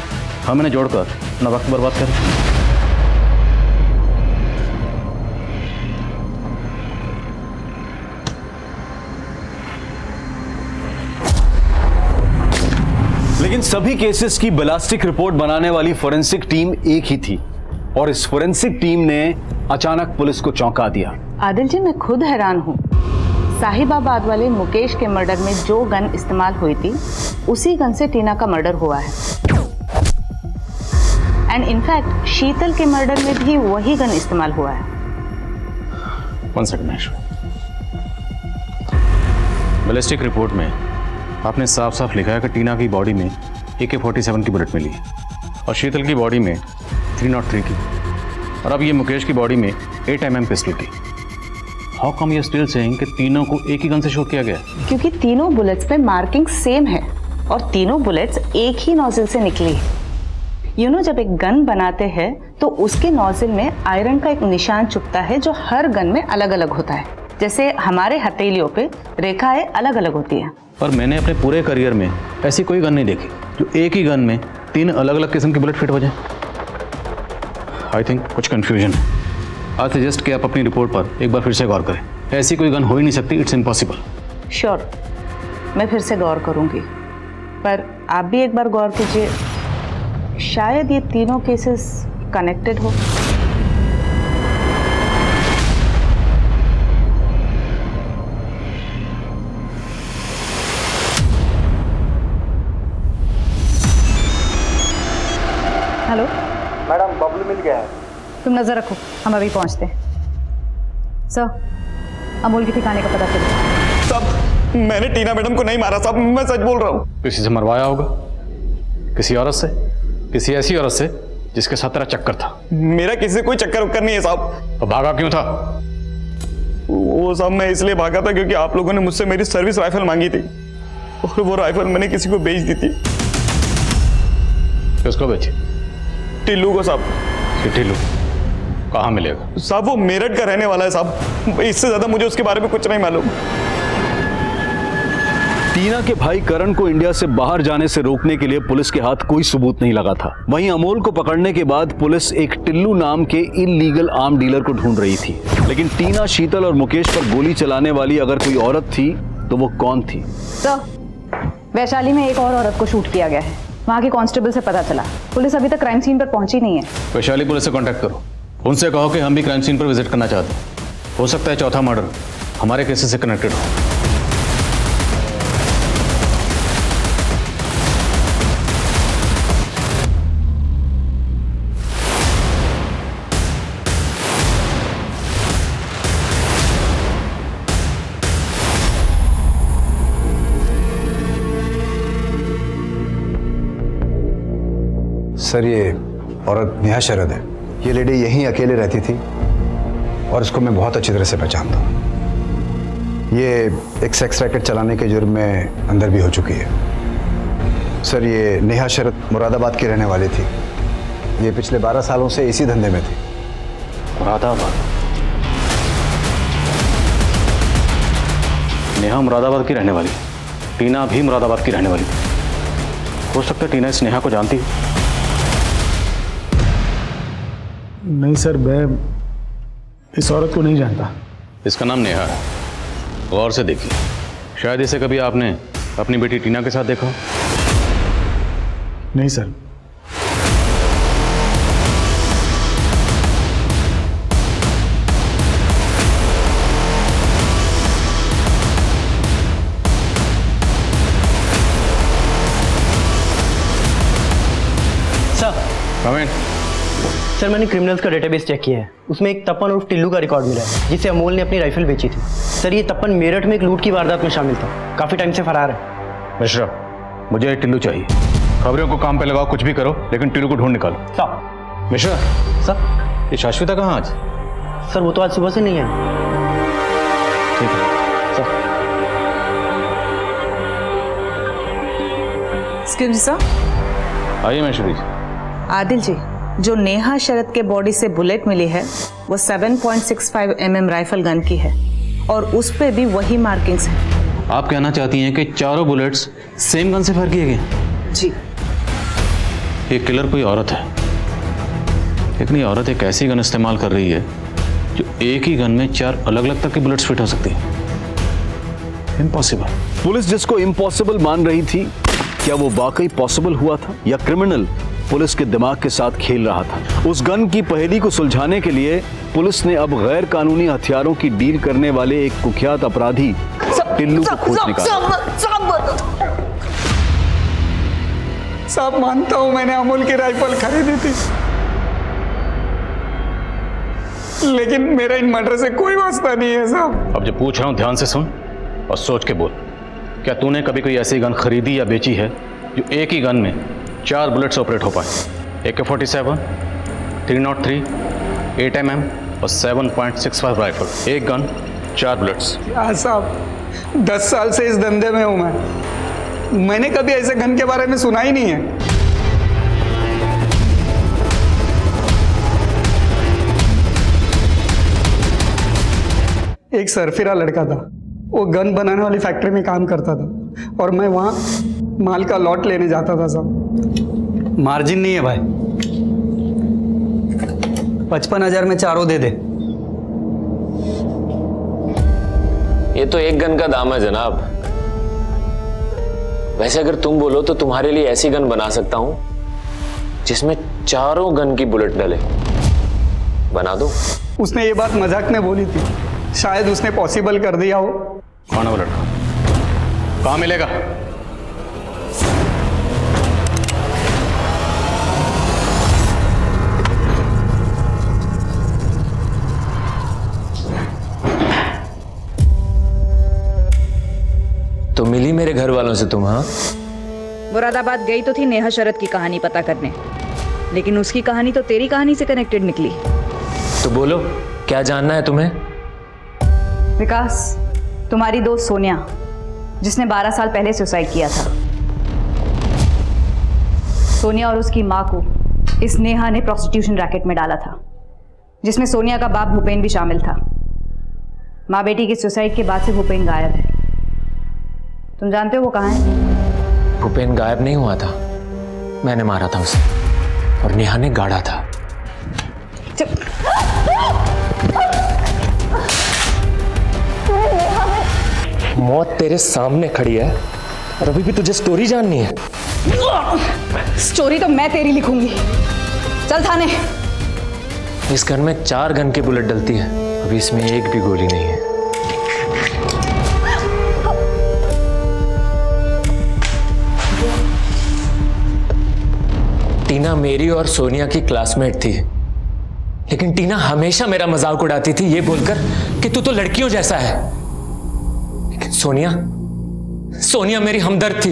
हम इन्हें जोड़कर अपना वक्त बर्बाद करें? लेकिन सभी केसेस की बैलिस्टिक रिपोर्ट बनाने वाली फोरेंसिक टीम एक ही थी और इस फोरेंसिक टीम ने अचानक पुलिस को चौंका दिया। आदिल जी, मैं खुद हैरान हूँ। साहिबाबाद वाले मुकेश के मर्डर में जो गन इस्तेमाल हुई थी उसी गन से टीना का मर्डर हुआ है, एंड इनफैक्ट शीतल के मर्डर में भी वही गन इस्तेमाल हुआ है। 1 सेकंड महेश्वर, बैलिस्टिक रिपोर्ट में आपने साफ साफ लिखा है कि टीना की बॉडी में AK-47 की बुलेट मिली और शीतल की बॉडी में 303 की, और अब ये मुकेश की बॉडी में 8mm पिस्टल की। How come you still saying कि तीनों को एक ही गन से शूट किया गया? क्योंकि तीनों बुलेट्स पे मार्किंग सेम है और तीनों बुलेट्स एक ही नोजल से निकली है। जब एक गन बनाते हैं तो उसके नोजल में आयरन का एक निशान चुभता है जो हर गन में अलग अलग होता है। जैसे हमारे हथेलियों पे रेखाएं अलग अलग होती हैं। पर मैंने अपने पूरे करियर में ऐसी कोई गन नहीं देखी जो एक ही गन में 3 अलग अलग किस्म की बुलेट फिट हो जाए। आई थिंक कुछ कंफ्यूजन है। आई सजेस्ट कि आप अपनी रिपोर्ट पर एक बार फिर से गौर करें। ऐसी कोई गन हो ही नहीं सकती, इट्स इम्पॉसिबल। श्योर, मैं फिर से गौर करूंगी, पर आप भी एक बार गौर कीजिए, शायद ये तीनों केसेस कनेक्टेड हो। हेलो मैडम, बबलू मिल गया है। तुम नजर रखो, हम अभी पहुंचते हैं। सर, अमोल के ठिकाने का पता करो। सब मैंने टीना मैडम को नहीं मारा साहब, मैं सच बोल रहा हूँ। किसी से मरवाया होगा, किसी औरत से, किसी ऐसी औरत से जिसके साथ तेरा चक्कर था। मेरा किसी से कोई चक्कर उक्कर नहीं है साहब। तो भागा क्यों था? वो साहब मैं इसलिए भागा था क्योंकि आप लोगों ने मुझसे मेरी सर्विस राइफल मांगी थी और वो राइफल मैंने किसी को बेच दी थी। किसको बेची? टिल्लू को साहब। टिल्लू कहाँ मिलेगा? साहब वो मेरठ का रहने वाला है साहब, इससे ज्यादा मुझे उसके बारे में कुछ नहीं मालूम। टीना के भाई करण को इंडिया से बाहर जाने से रोकने के लिए पुलिस के हाथ कोई सबूत नहीं लगा था। वहीं अमोल को पकड़ने के बाद पुलिस एक टिल्लू नाम के इल्लीगल आर्म डीलर को ढूंढ रही थी। लेकिन टीना, शीतल और मुकेश पर गोली चलाने वाली अगर कोई औरत थी तो वो कौन थी? वैशाली में एक और औरत को शूट किया गया है, वहाँ के कांस्टेबल से पता चला। पुलिस अभी तक क्राइम सीन पर पहुंची नहीं है। वैशाली पुलिस से कांटेक्ट करो, उनसे कहो कि हम भी क्राइम सीन पर विजिट करना चाहते हैं। हो सकता है चौथा मर्डर हमारे केसेस से कनेक्टेड हो। सर ये औरत नेहा शरद है। ये लेडी यहीं अकेले रहती थी और इसको मैं बहुत अच्छी तरह से पहचानता हूँ। ये एक सेक्स रैकेट चलाने के जुर्म में अंदर भी हो चुकी है। सर ये नेहा शरद मुरादाबाद की रहने वाली थी। ये पिछले 12 सालों से इसी धंधे में थी। मुरादाबाद? नेहा मुरादाबाद की रहने वाली, टीना भी मुरादाबाद की रहने वाली। हो सकता है टीना इस नेहा को जानती हो। नहीं सर, मैं इस औरत को नहीं जानता। इसका नाम नेहा है, गौर से देखिए, शायद इसे कभी आपने अपनी बेटी टीना के साथ देखा हो। नहीं सर। सर मैंने क्रिमिनल्स का डेटाबेस चेक किया है, उसमें एक तपन उर्फ टिल्लू का रिकॉर्ड मिला है जिसे अमोल ने अपनी राइफल बेची थी। सर ये तपन मेरठ में एक लूट की वारदात में शामिल था, काफी टाइम से फरार है। मिश्रा, मुझे टिल्लू चाहिए। खबरों को काम पे लगाओ, कुछ भी करो, लेकिन टिल्लू को ढूंढ निकालो। सर। मिश्रा। सर। ये शाश्विता कहाँ आज? सर वो तो आज सुबह से नहीं है। ठीक है सर। Excuse me sir. आइए मैश्वरी। आदिल जी, जो नेहा शरद के बॉडी से बुलेट मिली है वो 7.65 mm राइफल गन की है और उस पे भी वही मार्किंग्स हैं। आप कहना चाहती हैं कि चारों बुलेट्स सेम गन से फायर किए गए? जी। ये किलर कोई औरत है, लेकिन ये औरत एक ऐसी गन इस्तेमाल कर रही है जो एक ही गन में 4 अलग अलग तरह की बुलेट्स फिट हो सकती है। इम्पॉसिबल। पुलिस जिसको इम्पॉसिबल मान रही थी, क्या वो वाकई पॉसिबल हुआ था या क्रिमिनल पुलिस के दिमाग के साथ खेल रहा था? उस गन की पहेली को सुलझाने के लिए पुलिस ने अब गैर कानूनी हथियारों की डील करने वाले एक कुख्यात अपराधी टिल्लू को खोज निकाला। साहब मानता हूं मैंने अमोल की राइफल खरीदी थी, लेकिन मेरा इन मर्डर से कोई वास्ता नहीं है साहब। अब जो पूछ रहा हूं ध्यान से सुन और सोच के बोल। क्या तूने कभी कोई ऐसी गन खरीदी या बेची है जो एक ही गन में 4 बुलेट्स ऑपरेट हो पाए? AK-47, 303, 8 mm और 7.65 राइफल, एक गन 4 बुलेट्स। क्या साहब, 10 साल से इस धंधे में हूं मैंने कभी ऐसे गन के बारे में सुना ही नहीं है। एक सरफिरा लड़का था, वो गन बनाने वाली फैक्ट्री में काम करता था और मैं वहां माल का लॉट लेने जाता था साहब। मार्जिन नहीं है भाई, 55,000 में चारों दे दे। ये तो एक गन का दाम है जनाब। वैसे अगर तुम बोलो तो तुम्हारे लिए ऐसी गन बना सकता हूं जिसमें चारों गन की बुलेट डले। बना दो। उसने ये बात मजाक में बोली थी, शायद उसने पॉसिबल कर दिया हो। कौन है वो लड़का? कहां मिलेगा? मेरे घर वालों से तुम? हाँ, मुरादाबाद गई तो थी नेहा शरद की कहानी पता करने, लेकिन उसकी कहानी तो तेरी कहानी से कनेक्टेड निकली। तो बोलो, क्या जानना है तुम्हें? विकास, तुम्हारी दोस्त सोनिया, जिसने 12 साल पहले सुसाइड किया था, सोनिया और उसकी मां को इस नेहा ने प्रोस्टिट्यूशन रैकेट में डाला था, जिसमें सोनिया का बाप भूपेन भी शामिल था। माँ बेटी की सुसाइड के बाद से भूपेन गायब है। तुम जानते हो वो कहाँ है? भूपेन गायब नहीं हुआ था, मैंने मारा था उसे और नेहा ने गाड़ा था। मौत तेरे सामने खड़ी है और अभी भी तुझे स्टोरी जाननी है? स्टोरी तो मैं तेरी लिखूंगी। चल थाने। इस गन में 4 गन की बुलेट डलती है, अभी इसमें एक भी गोली नहीं है। टीना मेरी और सोनिया की क्लासमेट थी, लेकिन टीना हमेशा मेरा मजाक उड़ाती थी ये बोलकर कि तू तो लड़कियों जैसा है। लेकिन सोनिया मेरी हमदर्द थी,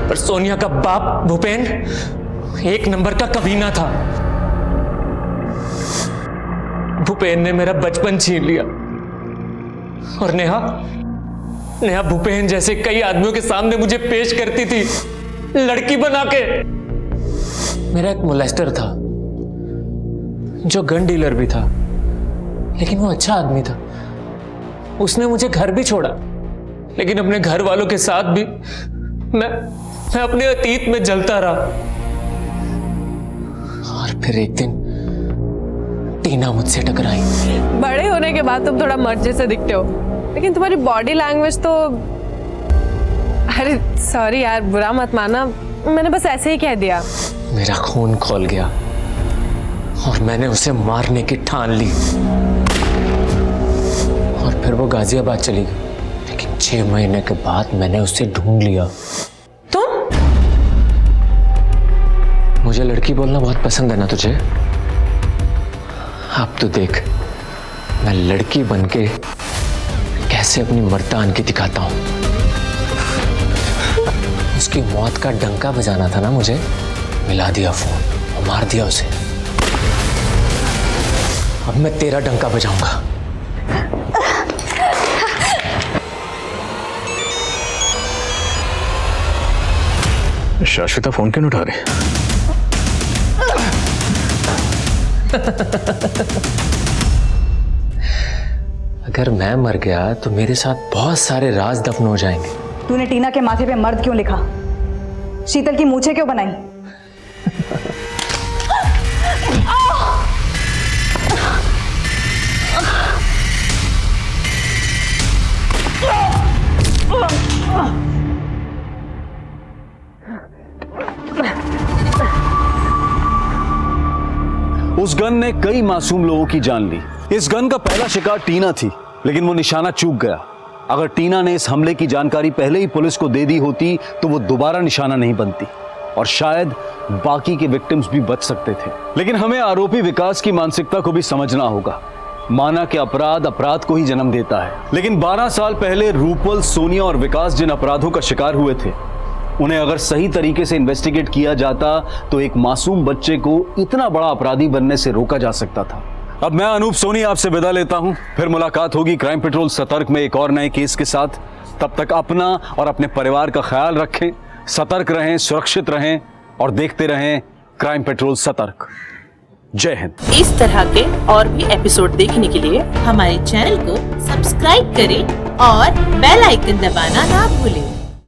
पर सोनिया का बाप भूपेन एक नंबर का कमीना था। भूपेन ने मेरा बचपन छीन लिया और नेहा भूपेन जैसे कई आदमियों के सामने मुझे पेश करती थी लड़की बना के। मेरा एक मोलेस्टर था जो गन डीलर भी था, लेकिन वो अच्छा आदमी था। उसने मुझे घर भी छोड़ा, लेकिन अपने घर वालों के साथ भी मैं अपने अतीत में जलता रहा। और फिर एक दिन टीना मुझसे टकराई। बड़े होने के बाद तुम थोड़ा मर्द जैसे दिखते हो, लेकिन तुम्हारी बॉडी लैंग्वेज तो... अरे सॉरी यार, बुरा मत माना, मैंने बस ऐसे ही कह दिया। मेरा खून खौल गया और मैंने उसे मारने की ठान ली और फिर वो गाजियाबाद चली गई। लेकिन 6 महीने के बाद मैंने उसे ढूंढ लिया। तुम? मुझे लड़की बोलना बहुत पसंद है ना तुझे? अब तो देख, मैं लड़की बनके कैसे अपनी मर्दान की दिखाता हूं। उसकी मौत का डंका बजाना था ना मुझे, मिला दिया फोन और मार दिया उसे। अब मैं तेरा डंका बजाऊंगा। शाश्विता फोन क्यों नहीं उठा रही? अगर मैं मर गया तो मेरे साथ बहुत सारे राज दफन हो जाएंगे। तूने टीना के माथे पे मर्द क्यों लिखा? शीतल की मूछें क्यों बनाई? उस गन ने कई मासूम लोगों की जान ली। इस गन का पहला शिकार टीना थी, लेकिन वो निशाना चूक गया। अगर टीना ने इस हमले की जानकारी पहले ही पुलिस को दे दी होती तो वो दोबारा निशाना नहीं बनती और शायद बाकी के विक्टिम्स भी बच सकते थे। लेकिन हमें आरोपी विकास की मानसिकता को भी समझना होगा। माना कि अपराध को ही जन्म देता है, लेकिन 12 साल पहले रूपल, सोनिया और विकास जिन अपराधों का शिकार हुए थे, उन्हें अगर सही तरीके से इन्वेस्टिगेट किया जाता तो एक मासूम बच्चे को इतना बड़ा अपराधी बनने से रोका जा सकता था। अब मैं अनूप सोनी आपसे विदा लेता हूं, फिर मुलाकात होगी क्राइम पेट्रोल सतर्क में एक और नए केस के साथ। तब तक अपना और अपने परिवार का ख्याल रखें, सतर्क रहें, सुरक्षित रहें और देखते रहें क्राइम पेट्रोल सतर्क। जय हिंद। इस तरह के और भी एपिसोड देखने के लिए हमारे चैनल को सब्सक्राइब करें और बेल आइकन दबाना ना भूलें।